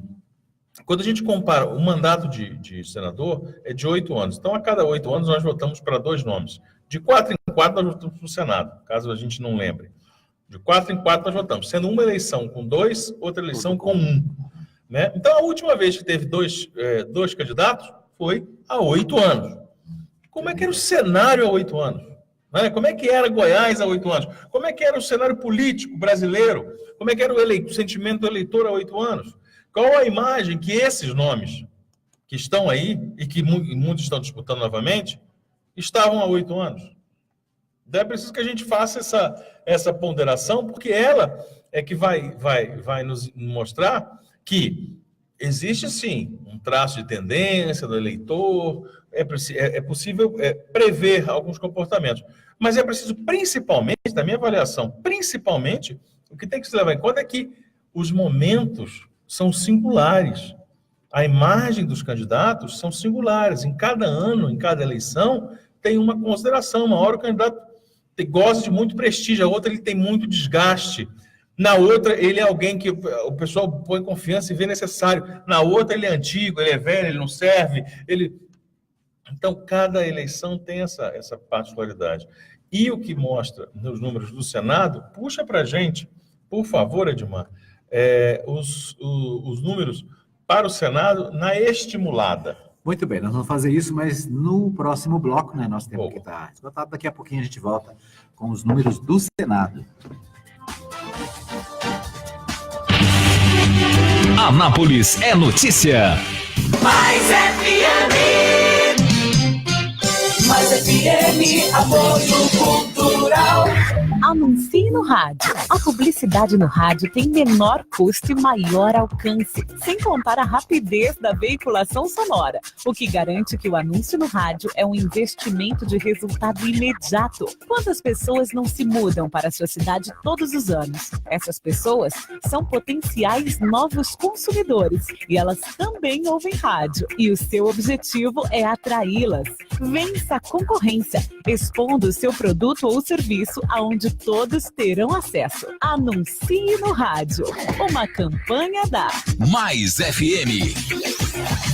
Quando a gente compara o mandato de senador, é de 8 anos. Então, a cada 8 anos, nós votamos para 2 nomes. De 4 em 4, nós votamos para o Senado, caso a gente não lembre. De 4 em 4, nós votamos, sendo uma eleição com 2, outra eleição com 1. Né? Então, a última vez que teve dois candidatos foi há 8 anos. Como é que era o cenário há 8 anos? Né? Como é que era Goiás há 8 anos? Como é que era o cenário político brasileiro? Como é que era o sentimento do eleitor há 8 anos? Qual a imagem que esses nomes que estão aí e que muitos estão disputando novamente estavam há 8 anos? Então é preciso que a gente faça essa ponderação, porque ela é que vai nos mostrar que existe, sim, um traço de tendência do eleitor, é possível prever alguns comportamentos, mas é preciso, principalmente, na minha avaliação, principalmente, o que tem que se levar em conta é que os momentos são singulares. A imagem dos candidatos são singulares. Em cada ano, em cada eleição, tem uma consideração. Uma hora o candidato goza de muito prestígio, a outra ele tem muito desgaste. Na outra, ele é alguém que o pessoal põe confiança e vê necessário. Na outra, ele é antigo, ele é velho, ele não serve. Então, cada eleição tem essa particularidade. E o que mostra nos números do Senado, puxa para a gente, por favor, Edmar, os números para o Senado na estimulada. Muito bem, nós vamos fazer isso, mas no próximo bloco, né? Nosso tempo que está esgotado. Daqui a pouquinho a gente volta com os números do Senado. Anápolis é notícia. Mais FM. Mais FM, apoio cultural. Anuncie no rádio. A publicidade no rádio tem menor custo e maior alcance, sem contar a rapidez da veiculação sonora, o que garante que o anúncio no rádio é um investimento de resultado imediato. Quantas pessoas não se mudam para a sua cidade todos os anos? Essas pessoas são potenciais novos consumidores e elas também ouvem rádio. E o seu objetivo é atraí-las. Vença a concorrência, expondo o seu produto ou serviço aonde todos terão acesso. Anuncie no rádio. Uma campanha da Mais FM.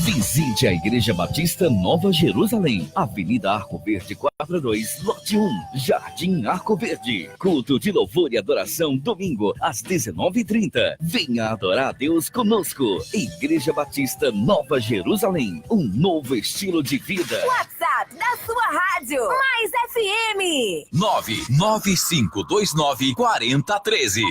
Visite a Igreja Batista Nova Jerusalém, Avenida Arco Verde 42, Lote 1, Jardim Arco Verde. Culto de louvor e adoração, domingo, às 19h30. Venha adorar a Deus conosco. Igreja Batista Nova Jerusalém, um novo estilo de vida. WhatsApp da sua rádio, Mais FM. 995294013.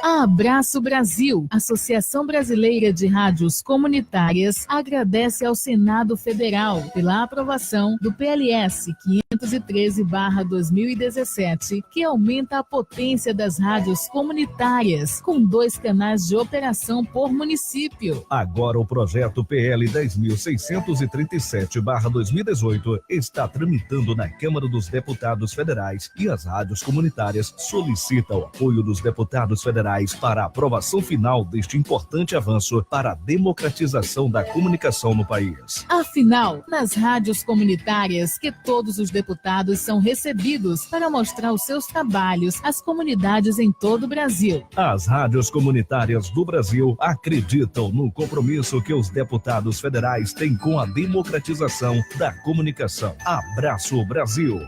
Abraço Brasil, Associação Brasileira de Rádios Comunitárias, agradece ao Senado Federal pela aprovação do PLS 513/2017, que aumenta a potência das rádios comunitárias, com 2 canais de operação por município. Agora o projeto PL 10.637/2018 está tramitando na Câmara dos Deputados Federais e as rádios comunitárias solicitam o apoio dos deputados federais para a aprovação final deste importante avanço para a democratização da comunicação no país. Afinal, nas rádios comunitárias que todos os deputados são recebidos para mostrar os seus trabalhos às comunidades em todo o Brasil. As rádios comunitárias do Brasil acreditam no compromisso que os deputados federais têm com a democratização da comunicação. Abraço Brasil!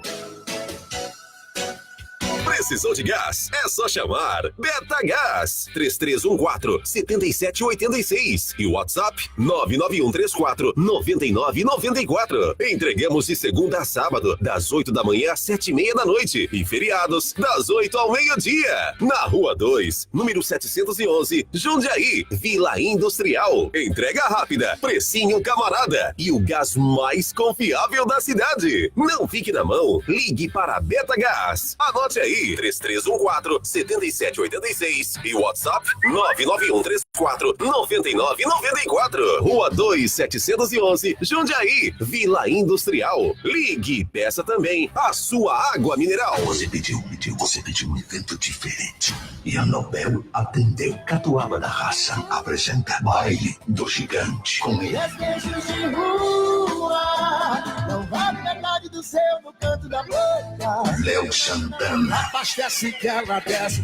Precisou de gás? É só chamar Betagás 3314-7786 e o WhatsApp 99134-9994. Entregamos de segunda a sábado, das 8 da manhã às 7h30 da noite e feriados, das 8 ao meio-dia. Na Rua 2, número 711, Jundiaí, Vila Industrial. Entrega rápida, precinho camarada e o gás mais confiável da cidade. Não fique na mão, ligue para a Betagás. Anote aí, 3314-7786 e o WhatsApp 99134-9994. Rua 2, 711, Jundiaí, Vila Industrial. Ligue e peça também a sua água mineral. Você pediu um evento diferente. E a Nobel atendeu. Catuaba da Raça apresenta Baile do Gigante. Com ele. Desejos de rua, não vale metade do seu no canto da boca. Léo Santana. Abastece que ela desce.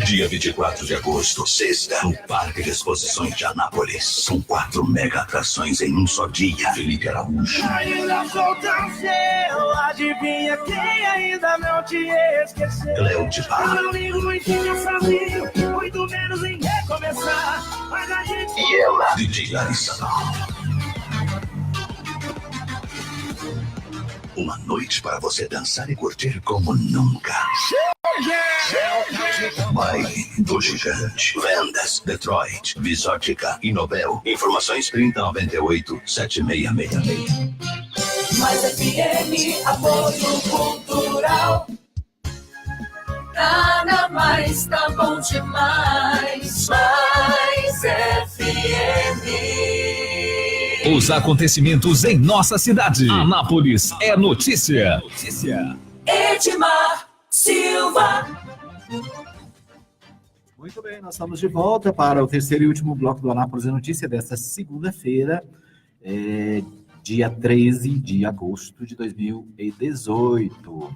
Dia 24 de agosto, sexta, no Parque de Exposições de Anápolis. Com 4 mega atrações em um só dia. Felipe Araújo. Ainda falta o seu, adivinha quem ainda não te esqueceu? Léo de Bar. Eu não ligo muito em sozinho, muito menos em recomeçar. Mas a gente... E ela, DJ Larissa. Uma noite para você dançar e curtir como nunca. Baile do Gigante. Vendas, Detroit, Visótica e Nobel. Informações 3098-7666. Mais FM, apoio cultural. Nada mais tá bom demais. Mais FM. Os acontecimentos em nossa cidade. Anápolis é notícia. Edmar Silva. Muito bem, nós estamos de volta para o terceiro e último bloco do Anápolis é Notícia desta segunda-feira, dia 13 de agosto de 2018.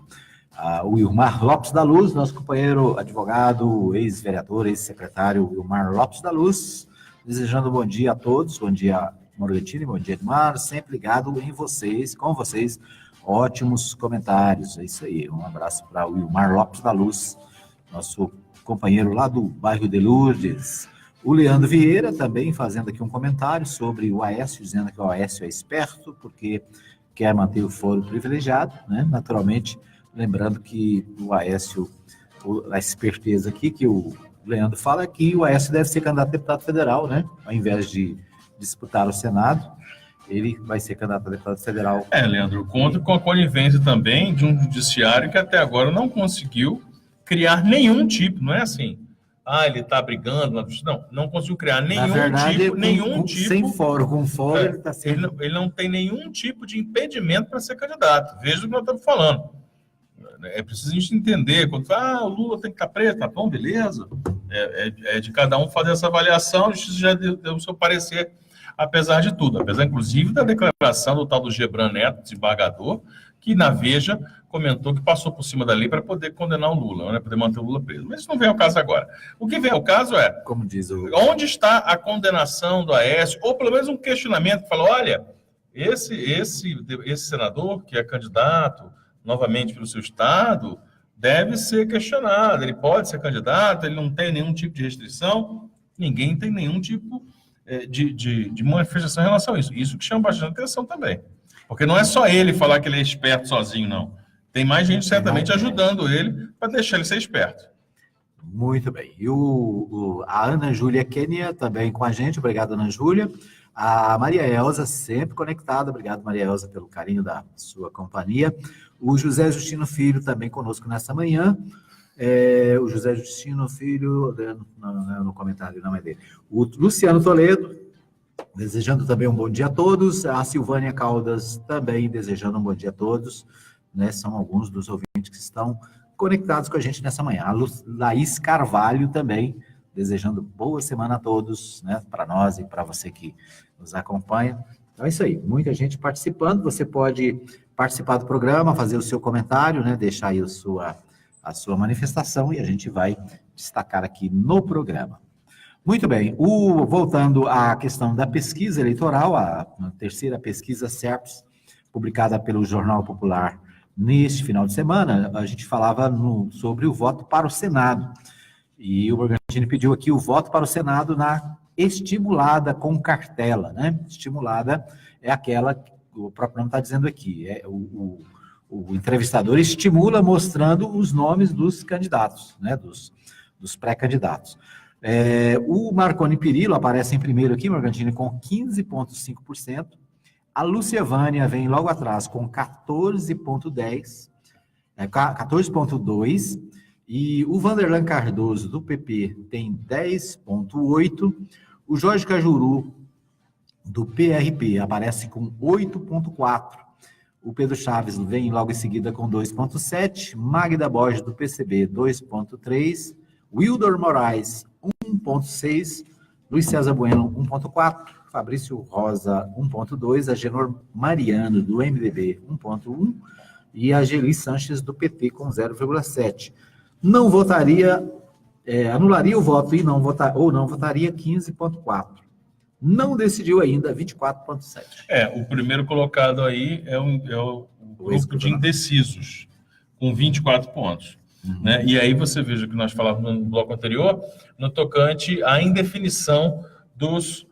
O Wilmar Lopes da Luz, nosso companheiro advogado, ex-vereador, ex-secretário Wilmar Lopes da Luz, desejando bom dia a todos, bom dia Morletini, bom dia Edmar, sempre ligado em vocês, com vocês, ótimos comentários, é isso aí, um abraço para o Wilmar Lopes da Luz, nosso companheiro lá do bairro de Lourdes. O Leandro Vieira também fazendo aqui um comentário sobre o Aécio, dizendo que o Aécio é esperto, porque quer manter o foro privilegiado, né? Naturalmente, lembrando que o Aécio, a esperteza aqui que o Leandro fala é que o Aécio deve ser candidato a deputado federal, né? Ao invés de disputar o Senado, ele vai ser candidato a deputado federal. Leandro, conta com a conivência também de um judiciário que até agora não conseguiu criar nenhum tipo, não é assim, ele está brigando, não conseguiu criar nenhum tipo, sem fórum, com fórum ele está sendo... Ele não tem nenhum tipo de impedimento para ser candidato, veja o que nós estamos falando. É preciso a gente entender, quando fala, o Lula tem que estar preso, tá bom, beleza, é de cada um fazer essa avaliação, a justiça já deu o seu parecer, apesar de tudo, apesar inclusive da declaração do tal do Gebran Neto, desembargador, que na Veja comentou que passou por cima da lei para poder condenar o Lula, né, poder manter o Lula preso. Mas isso não vem ao caso agora. O que vem ao caso é, como diz onde está a condenação do Aécio, ou pelo menos um questionamento que fala, olha, esse senador que é candidato novamente pelo seu estado deve ser questionado, ele pode ser candidato, ele não tem nenhum tipo de restrição, ninguém tem nenhum tipo de manifestação em relação a isso. Isso que chama bastante atenção também. Porque não é só ele falar que ele é esperto sozinho, não. Tem mais gente certamente ajudando ele para deixar ele ser esperto. Muito bem. E a Ana Júlia Kenia também com a gente. Obrigado, Ana Júlia. A Maria Elza sempre conectada. Obrigado, Maria Elza, pelo carinho da sua companhia. O José Justino Filho também conosco nessa manhã. O José Justino Filho, não, no comentário não é dele. O Luciano Toledo, desejando também um bom dia a todos. A Silvânia Caldas também desejando um bom dia a todos. Né? São alguns dos ouvintes que estão conectados com a gente nessa manhã. A Laís Carvalho também desejando boa semana a todos, né? Para nós e para você que nos acompanha. Então é isso aí, muita gente participando. Você pode participar do programa, fazer o seu comentário, né? Deixar aí a sua manifestação e a gente vai destacar aqui no programa. Muito bem, voltando à questão da pesquisa eleitoral, a terceira pesquisa SERPS, publicada pelo Jornal Popular neste final de semana, a gente falava sobre o voto para o Senado. E o Morgantini pediu aqui o voto para o Senado na estimulada com cartela, né? Estimulada é aquela que o próprio nome está dizendo aqui. O entrevistador estimula mostrando os nomes dos candidatos, né? Dos pré-candidatos. O Marconi Perillo aparece em primeiro aqui, Morgantini, com 15,5%. A Lúcia Vânia vem logo atrás com 14,2%. E o Vanderlan Cardoso, do PP, tem 10,8%. O Jorge Cajuru, do PRP, aparece com 8,4%. O Pedro Chaves vem logo em seguida com 2,7%. Magda Borges, do PCB, 2,3%. Wildor Moraes, 1,6%. Luiz César Bueno, 1,4%. Fabrício Rosa, 1,2%. Agenor Mariano, do MDB, 1,1%. E a Geli Sanches, do PT, com 0,7%. Não votaria, anularia o voto e não votaria 15,4%. Não decidiu ainda 24,7%. O primeiro colocado aí é o grupo de indecisos, com 24 pontos. Né? E aí você veja que nós falávamos no bloco anterior, no tocante à indefinição dos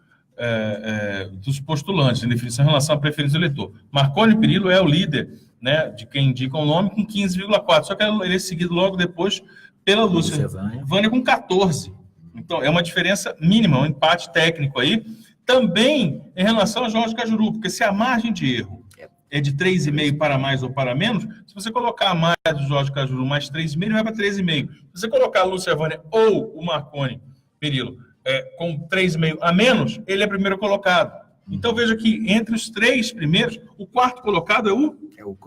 postulantes, indefinição em relação à preferência do eleitor. Marconi Perillo é o líder, né, de quem indica o nome, com 15,4%, só que ele é seguido logo depois pela Lúcia Vânia com 14%. Então, é uma diferença mínima, um empate técnico aí, também em relação a Jorge Cajuru, porque se a margem de erro é de 3,5 para mais ou para menos, se você colocar a mais do Jorge Cajuru mais 3,5, ele vai para 3,5. Se você colocar a Lúcia Vânia ou o Marconi Perillo com 3,5 a menos, ele é primeiro colocado. Então, veja que entre os três primeiros, o quarto colocado é o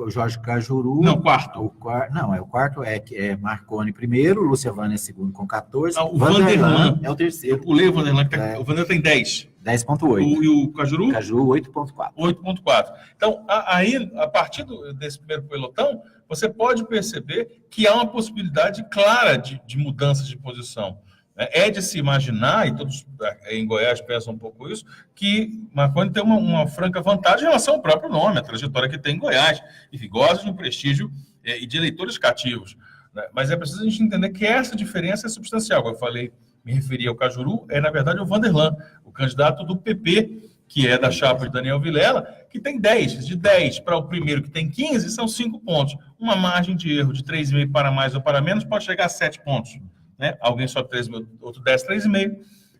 Jorge Cajuru. Não, quarto. O quarto é Marconi primeiro, Lúcia Vânia segundo com 14. O Vanderlan é o terceiro. Eu pulei o Vanderlan, o Vanderlan tem 10. 10,8. E o Cajuru? Cajuru, 8,4. 8,4. Então, aí, a partir desse primeiro pelotão, você pode perceber que há uma possibilidade clara de mudanças de posição. É de se imaginar, e todos em Goiás pensam um pouco isso, que Marconi tem uma franca vantagem em relação ao próprio nome, a trajetória que tem em Goiás, e goza de um prestígio e de eleitores cativos. Né? Mas é preciso a gente entender que essa diferença é substancial. Como eu falei, me referi ao Cajuru, na verdade, o Vanderlan, o candidato do PP, que é da chapa de Daniel Vilela, que tem 10. De 10 para o primeiro, que tem 15, são 5 pontos. Uma margem de erro de 3,5 para mais ou para menos pode chegar a 7 pontos. Né? Alguém sobe 3,5, outro desce 3,5,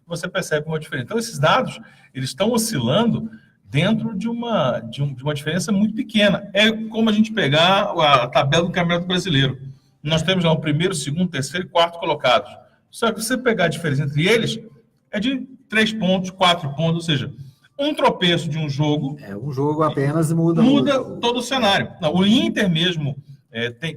você percebe uma diferença. Então, esses dados, eles estão oscilando dentro de uma diferença muito pequena. É como a gente pegar a tabela do Campeonato Brasileiro. Nós temos lá o primeiro, segundo, terceiro e quarto colocados. Só que você pegar a diferença entre eles, é de 3 pontos, 4 pontos, ou seja, um tropeço de um jogo... um jogo apenas muda todo o cenário. Não, o Inter mesmo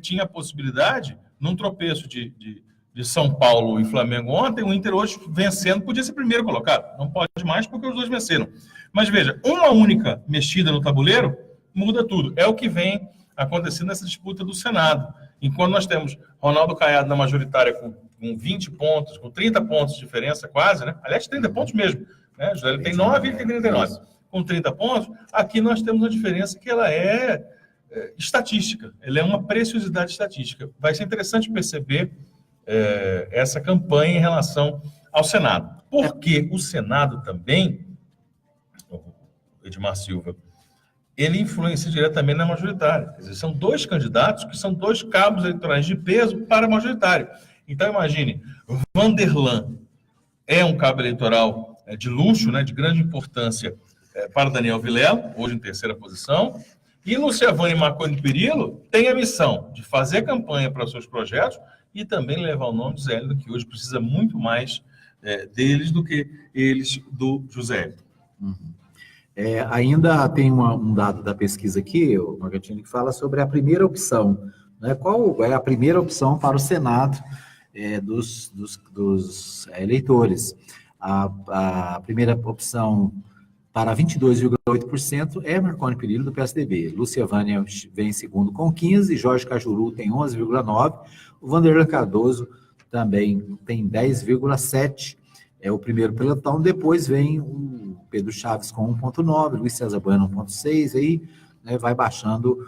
tinha a possibilidade, num tropeço de São Paulo e Flamengo ontem, o Inter hoje vencendo podia ser primeiro colocado. Não pode mais porque os dois venceram. Mas veja, uma única mexida no tabuleiro muda tudo. É o que vem acontecendo nessa disputa do Senado. Enquanto nós temos Ronaldo Caiado na majoritária com 20 pontos, com 30 pontos de diferença quase, né? Aliás, 30 pontos mesmo. Né? José tem 9 e ele tem 39. Com 30 pontos, aqui nós temos uma diferença que ela é estatística. Ela é uma preciosidade estatística. Vai ser interessante perceber essa campanha em relação ao Senado. Porque o Senado também, Edmar Silva, ele influencia diretamente na majoritária. Quer dizer, são dois candidatos que são dois cabos eleitorais de peso para a majoritária. Então, imagine, Vanderlan é um cabo eleitoral de luxo, né, de grande importância para Daniel Vilela, hoje em terceira posição, e Lúcia Vânia e Marconi Perillo têm a missão de fazer campanha para os seus projetos e também levar o nome de Zé Hélio, que hoje precisa muito mais deles do que eles do José. Ainda tem um dado da pesquisa aqui, o Morgantini, que fala sobre a primeira opção. Né? Qual é a primeira opção para o Senado dos eleitores? A primeira opção para 22,8% é Marconi Perillo, do PSDB. Lúcia Vânia vem em segundo com 15%, Jorge Cajuru tem 11,9%, o Vanderlan Cardoso também tem 10,7%, é o primeiro pelotão. Depois vem o Pedro Chaves com 1,9%, Luiz César Bueno 1,6%, aí vai baixando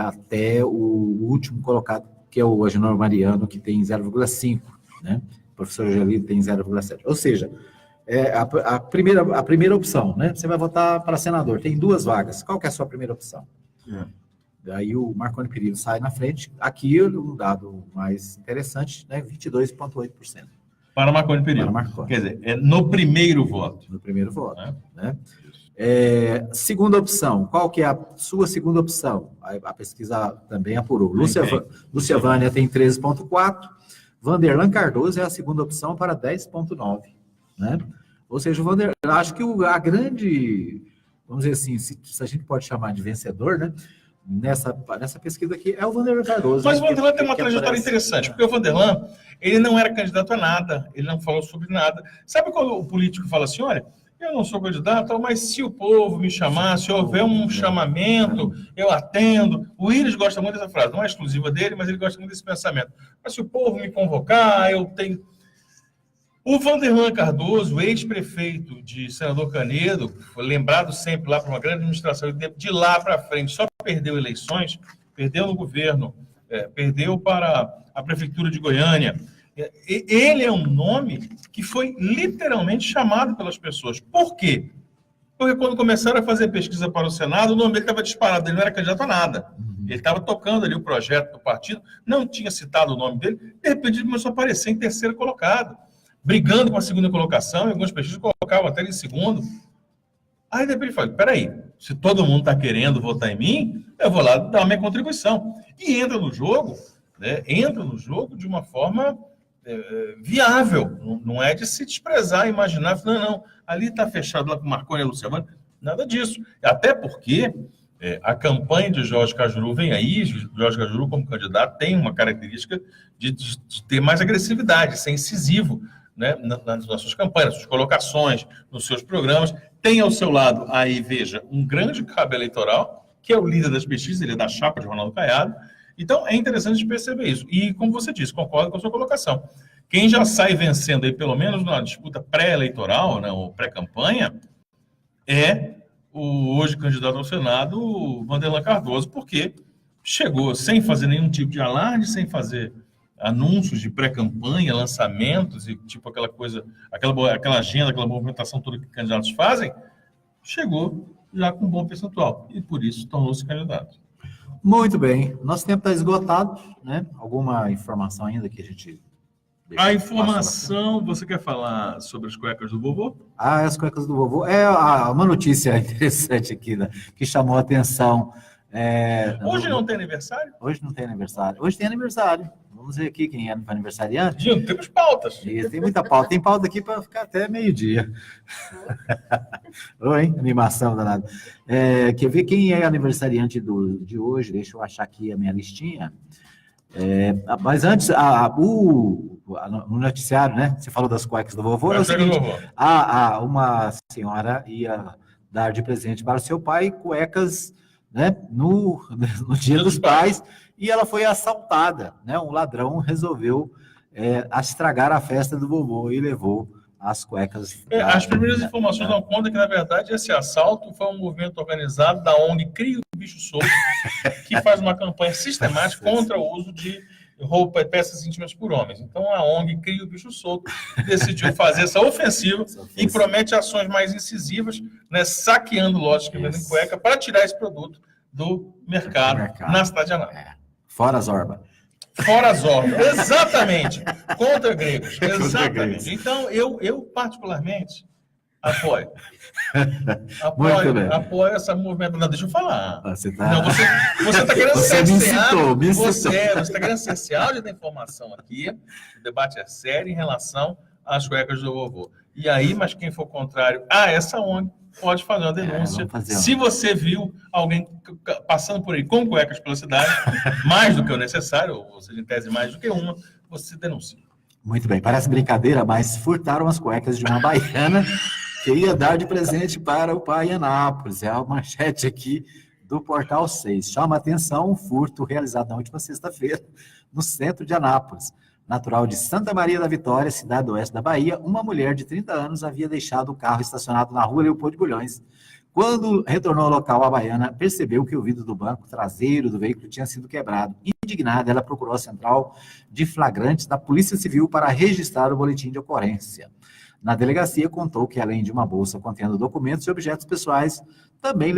até o último colocado, que é o Agenor Mariano, que tem 0,5, né? O professor Gelito tem 0,7. Ou seja, a primeira opção, né? Você vai votar para senador, tem 2 vagas. Qual que é a sua primeira opção? Daí o Marconi Perillo sai na frente. Aqui, um dado mais interessante, né? 22,8%. Para Marconi Perillo. Quer dizer, no primeiro voto. No primeiro voto, né? Segunda opção, qual que é a sua segunda opção? A pesquisa também apurou. Lúcia Vânia tem 13,4%, Vanderlan Cardoso é a segunda opção para 10,9%, né? Ou seja, eu acho que a grande, vamos dizer assim, se a gente pode chamar de vencedor, né? Nessa pesquisa aqui é o Vanderlan Cardoso. Mas o Vanderlan tem uma trajetória interessante, porque o Vanderlan, ele não era candidato a nada, ele não falou sobre nada. Sabe quando o político fala assim, olha, eu não sou candidato, mas se o povo me chamar, se houver um chamamento, eu atendo. O Willis gosta muito dessa frase, não é exclusiva dele, mas ele gosta muito desse pensamento. Mas se o povo me convocar, eu tenho... O Vanderlan Cardoso, ex-prefeito de Senador Canedo, foi lembrado sempre lá para uma grande administração, de lá para frente, só perdeu eleições, perdeu no governo, perdeu para a prefeitura de Goiânia. Ele é um nome que foi literalmente chamado pelas pessoas. Por quê? Porque quando começaram a fazer pesquisa para o Senado, o nome dele estava disparado, ele não era candidato a nada. Ele estava tocando ali o projeto do partido, não tinha citado o nome dele, de repente ele começou a aparecer em terceiro colocado, brigando com a segunda colocação, e algumas pesquisas colocavam até ele em segundo. Aí depois ele falou, peraí, se todo mundo está querendo votar em mim, eu vou lá dar a minha contribuição. E entra no jogo, né? Entra no jogo de uma forma viável, não é de se desprezar, imaginar, não, ali está fechado lá com o Marconi e a Luciana, nada disso. Até porque a campanha de Jorge Cajuru vem aí, Jorge Cajuru como candidato tem uma característica de ter mais agressividade, ser incisivo, né, nas suas campanhas, nas suas colocações, nos seus programas. Tem ao seu lado, aí veja, um grande cabo eleitoral, que é o líder das pesquisas, ele é da chapa de Ronaldo Caiado. Então, é interessante perceber isso. E, como você disse, concordo com a sua colocação. Quem já sai vencendo aí, pelo menos na disputa pré-eleitoral, né, ou pré-campanha, é o hoje candidato ao Senado, o Vanderlan Cardoso, porque chegou sem fazer nenhum tipo de alarde, sem fazer anúncios de pré-campanha, lançamentos e tipo aquela coisa, aquela agenda, aquela movimentação toda que candidatos fazem, chegou já com um bom percentual e por isso tornou-se candidato. Muito bem, nosso tempo está esgotado, né? Alguma informação ainda que a gente... A informação, você quer falar sobre as cuecas do vovô? As cuecas do vovô. Uma notícia interessante aqui, né, que chamou a atenção. Hoje não tem aniversário? Hoje não tem aniversário. Hoje tem aniversário. Vamos ver aqui quem é aniversariante. Temos pautas. Tem muita pauta. Tem pauta aqui para ficar até meio-dia. Oi, animação danada. Quer ver quem é aniversariante de hoje? Deixa eu achar aqui a minha listinha. Mas antes, no noticiário, né? Você falou das cuecas do vovô. É o seguinte, uma senhora ia dar de presente para o seu pai cuecas, né, no Dia dos Pais, e ela foi assaltada, né? Um ladrão resolveu estragar a festa do vovô e levou as cuecas. As primeiras informações dão conta que, na verdade, esse assalto foi um movimento organizado da ONG Cria o Bicho Solto, que faz uma campanha sistemática contra o uso de roupa e peças íntimas por homens. Então, a ONG Cria o Bicho Solto decidiu fazer essa ofensiva e promete ações mais incisivas, né, saqueando lojas que vendem cueca para tirar esse produto do mercado. Na cidade de Anápolis. Fora as Zorba. Fora as Zorba, exatamente. Contra gregos, exatamente. Então, eu particularmente apoio. Apoio essa movimentação. Não, deixa eu falar. Você está querendo cercear. Você está querendo cercear a áudio da informação aqui. O debate é sério em relação às cuecas do vovô. E aí, mas quem for contrário a essa ONG pode fazer uma denúncia. Se você viu alguém passando por aí com cuecas pela cidade, mais do que o necessário, ou seja, em tese mais do que uma, você denuncia. Muito bem, parece brincadeira, mas furtaram as cuecas de uma baiana que ia dar de presente para o pai em Anápolis. É a manchete aqui do Portal 6. Chama a atenção um furto realizado na última sexta-feira no centro de Anápolis. Natural de Santa Maria da Vitória, cidade do oeste da Bahia, uma mulher de 30 anos havia deixado o carro estacionado na rua Leopoldo de Bulhões Quando retornou ao local, a baiana percebeu que o vidro do banco traseiro do veículo tinha sido quebrado. Indignada, ela procurou a central de flagrantes da Polícia Civil para registrar o boletim de ocorrência. Na delegacia, contou que, além de uma bolsa contendo documentos e objetos pessoais, também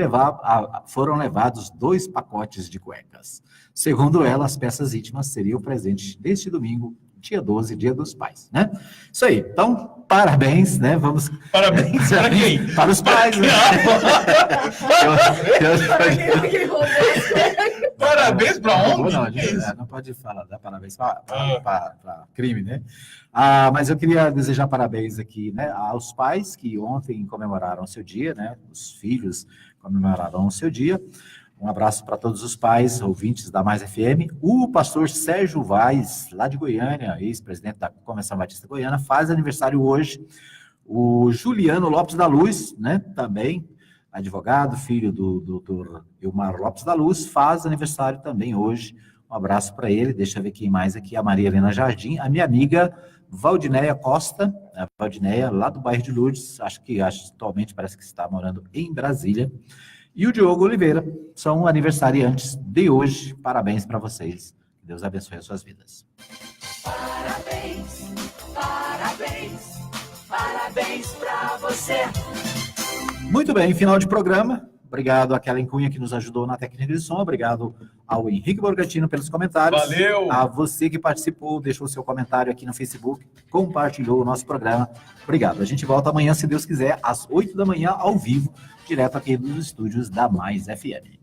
foram levados 2 pacotes de cuecas. Segundo ela, as peças íntimas seriam presentes deste domingo, dia 12, Dia dos Pais, né? Isso aí. Então, parabéns, né? Vamos... Parabéns para quem? Para os pais, né? Parabéns para onde? Não pode falar, dá parabéns para crime, né? Mas eu queria desejar parabéns aqui, né, aos pais que ontem comemoraram o seu dia, né? Os filhos comemoraram o seu dia. Um abraço para todos os pais, ouvintes da Mais FM. O pastor Sérgio Vaz, lá de Goiânia, ex-presidente da Convenção Batista Goiana, faz aniversário hoje. O Juliano Lopes da Luz, né, também advogado, filho do doutor Ilmar Lopes da Luz, faz aniversário também hoje. Um abraço para ele. Deixa eu ver quem mais aqui. A Maria Helena Jardim, a minha amiga Valdinéia Costa, a Valdinéia, lá do bairro de Lourdes, atualmente parece que está morando em Brasília. E o Diogo Oliveira, são aniversariantes de hoje. Parabéns para vocês. Que Deus abençoe as suas vidas. Parabéns, parabéns, parabéns para você. Muito bem, final de programa. Obrigado a Kellen Cunha, que nos ajudou na técnica de som. Obrigado ao Henrique Borgatino pelos comentários. Valeu! A você que participou, deixou seu comentário aqui no Facebook, compartilhou o nosso programa. Obrigado. A gente volta amanhã, se Deus quiser, às 8 da manhã, ao vivo, direto aqui dos estúdios da Mais FM.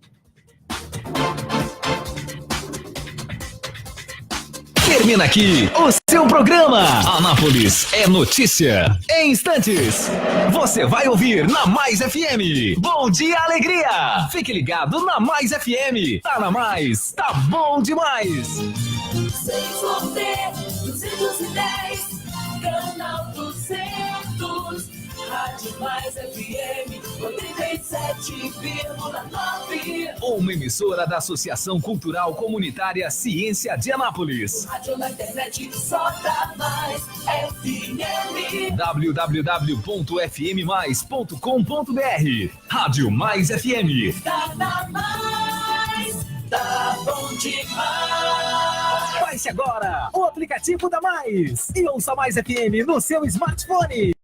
Termina aqui o seu programa. Anápolis é notícia. Em instantes, você vai ouvir na Mais FM. Bom dia, alegria. Fique ligado na Mais FM. Tá na Mais, tá bom demais. 6 canal 200, Rádio Mais FM 87,9. Uma emissora da Associação Cultural Comunitária Ciência de Anápolis. Rádio na internet só dá Mais FM. www.fmmais.com.br. Rádio Mais FM. Tá na Mais, tá bom demais. Baixe agora o aplicativo da Mais e ouça Mais FM no seu smartphone.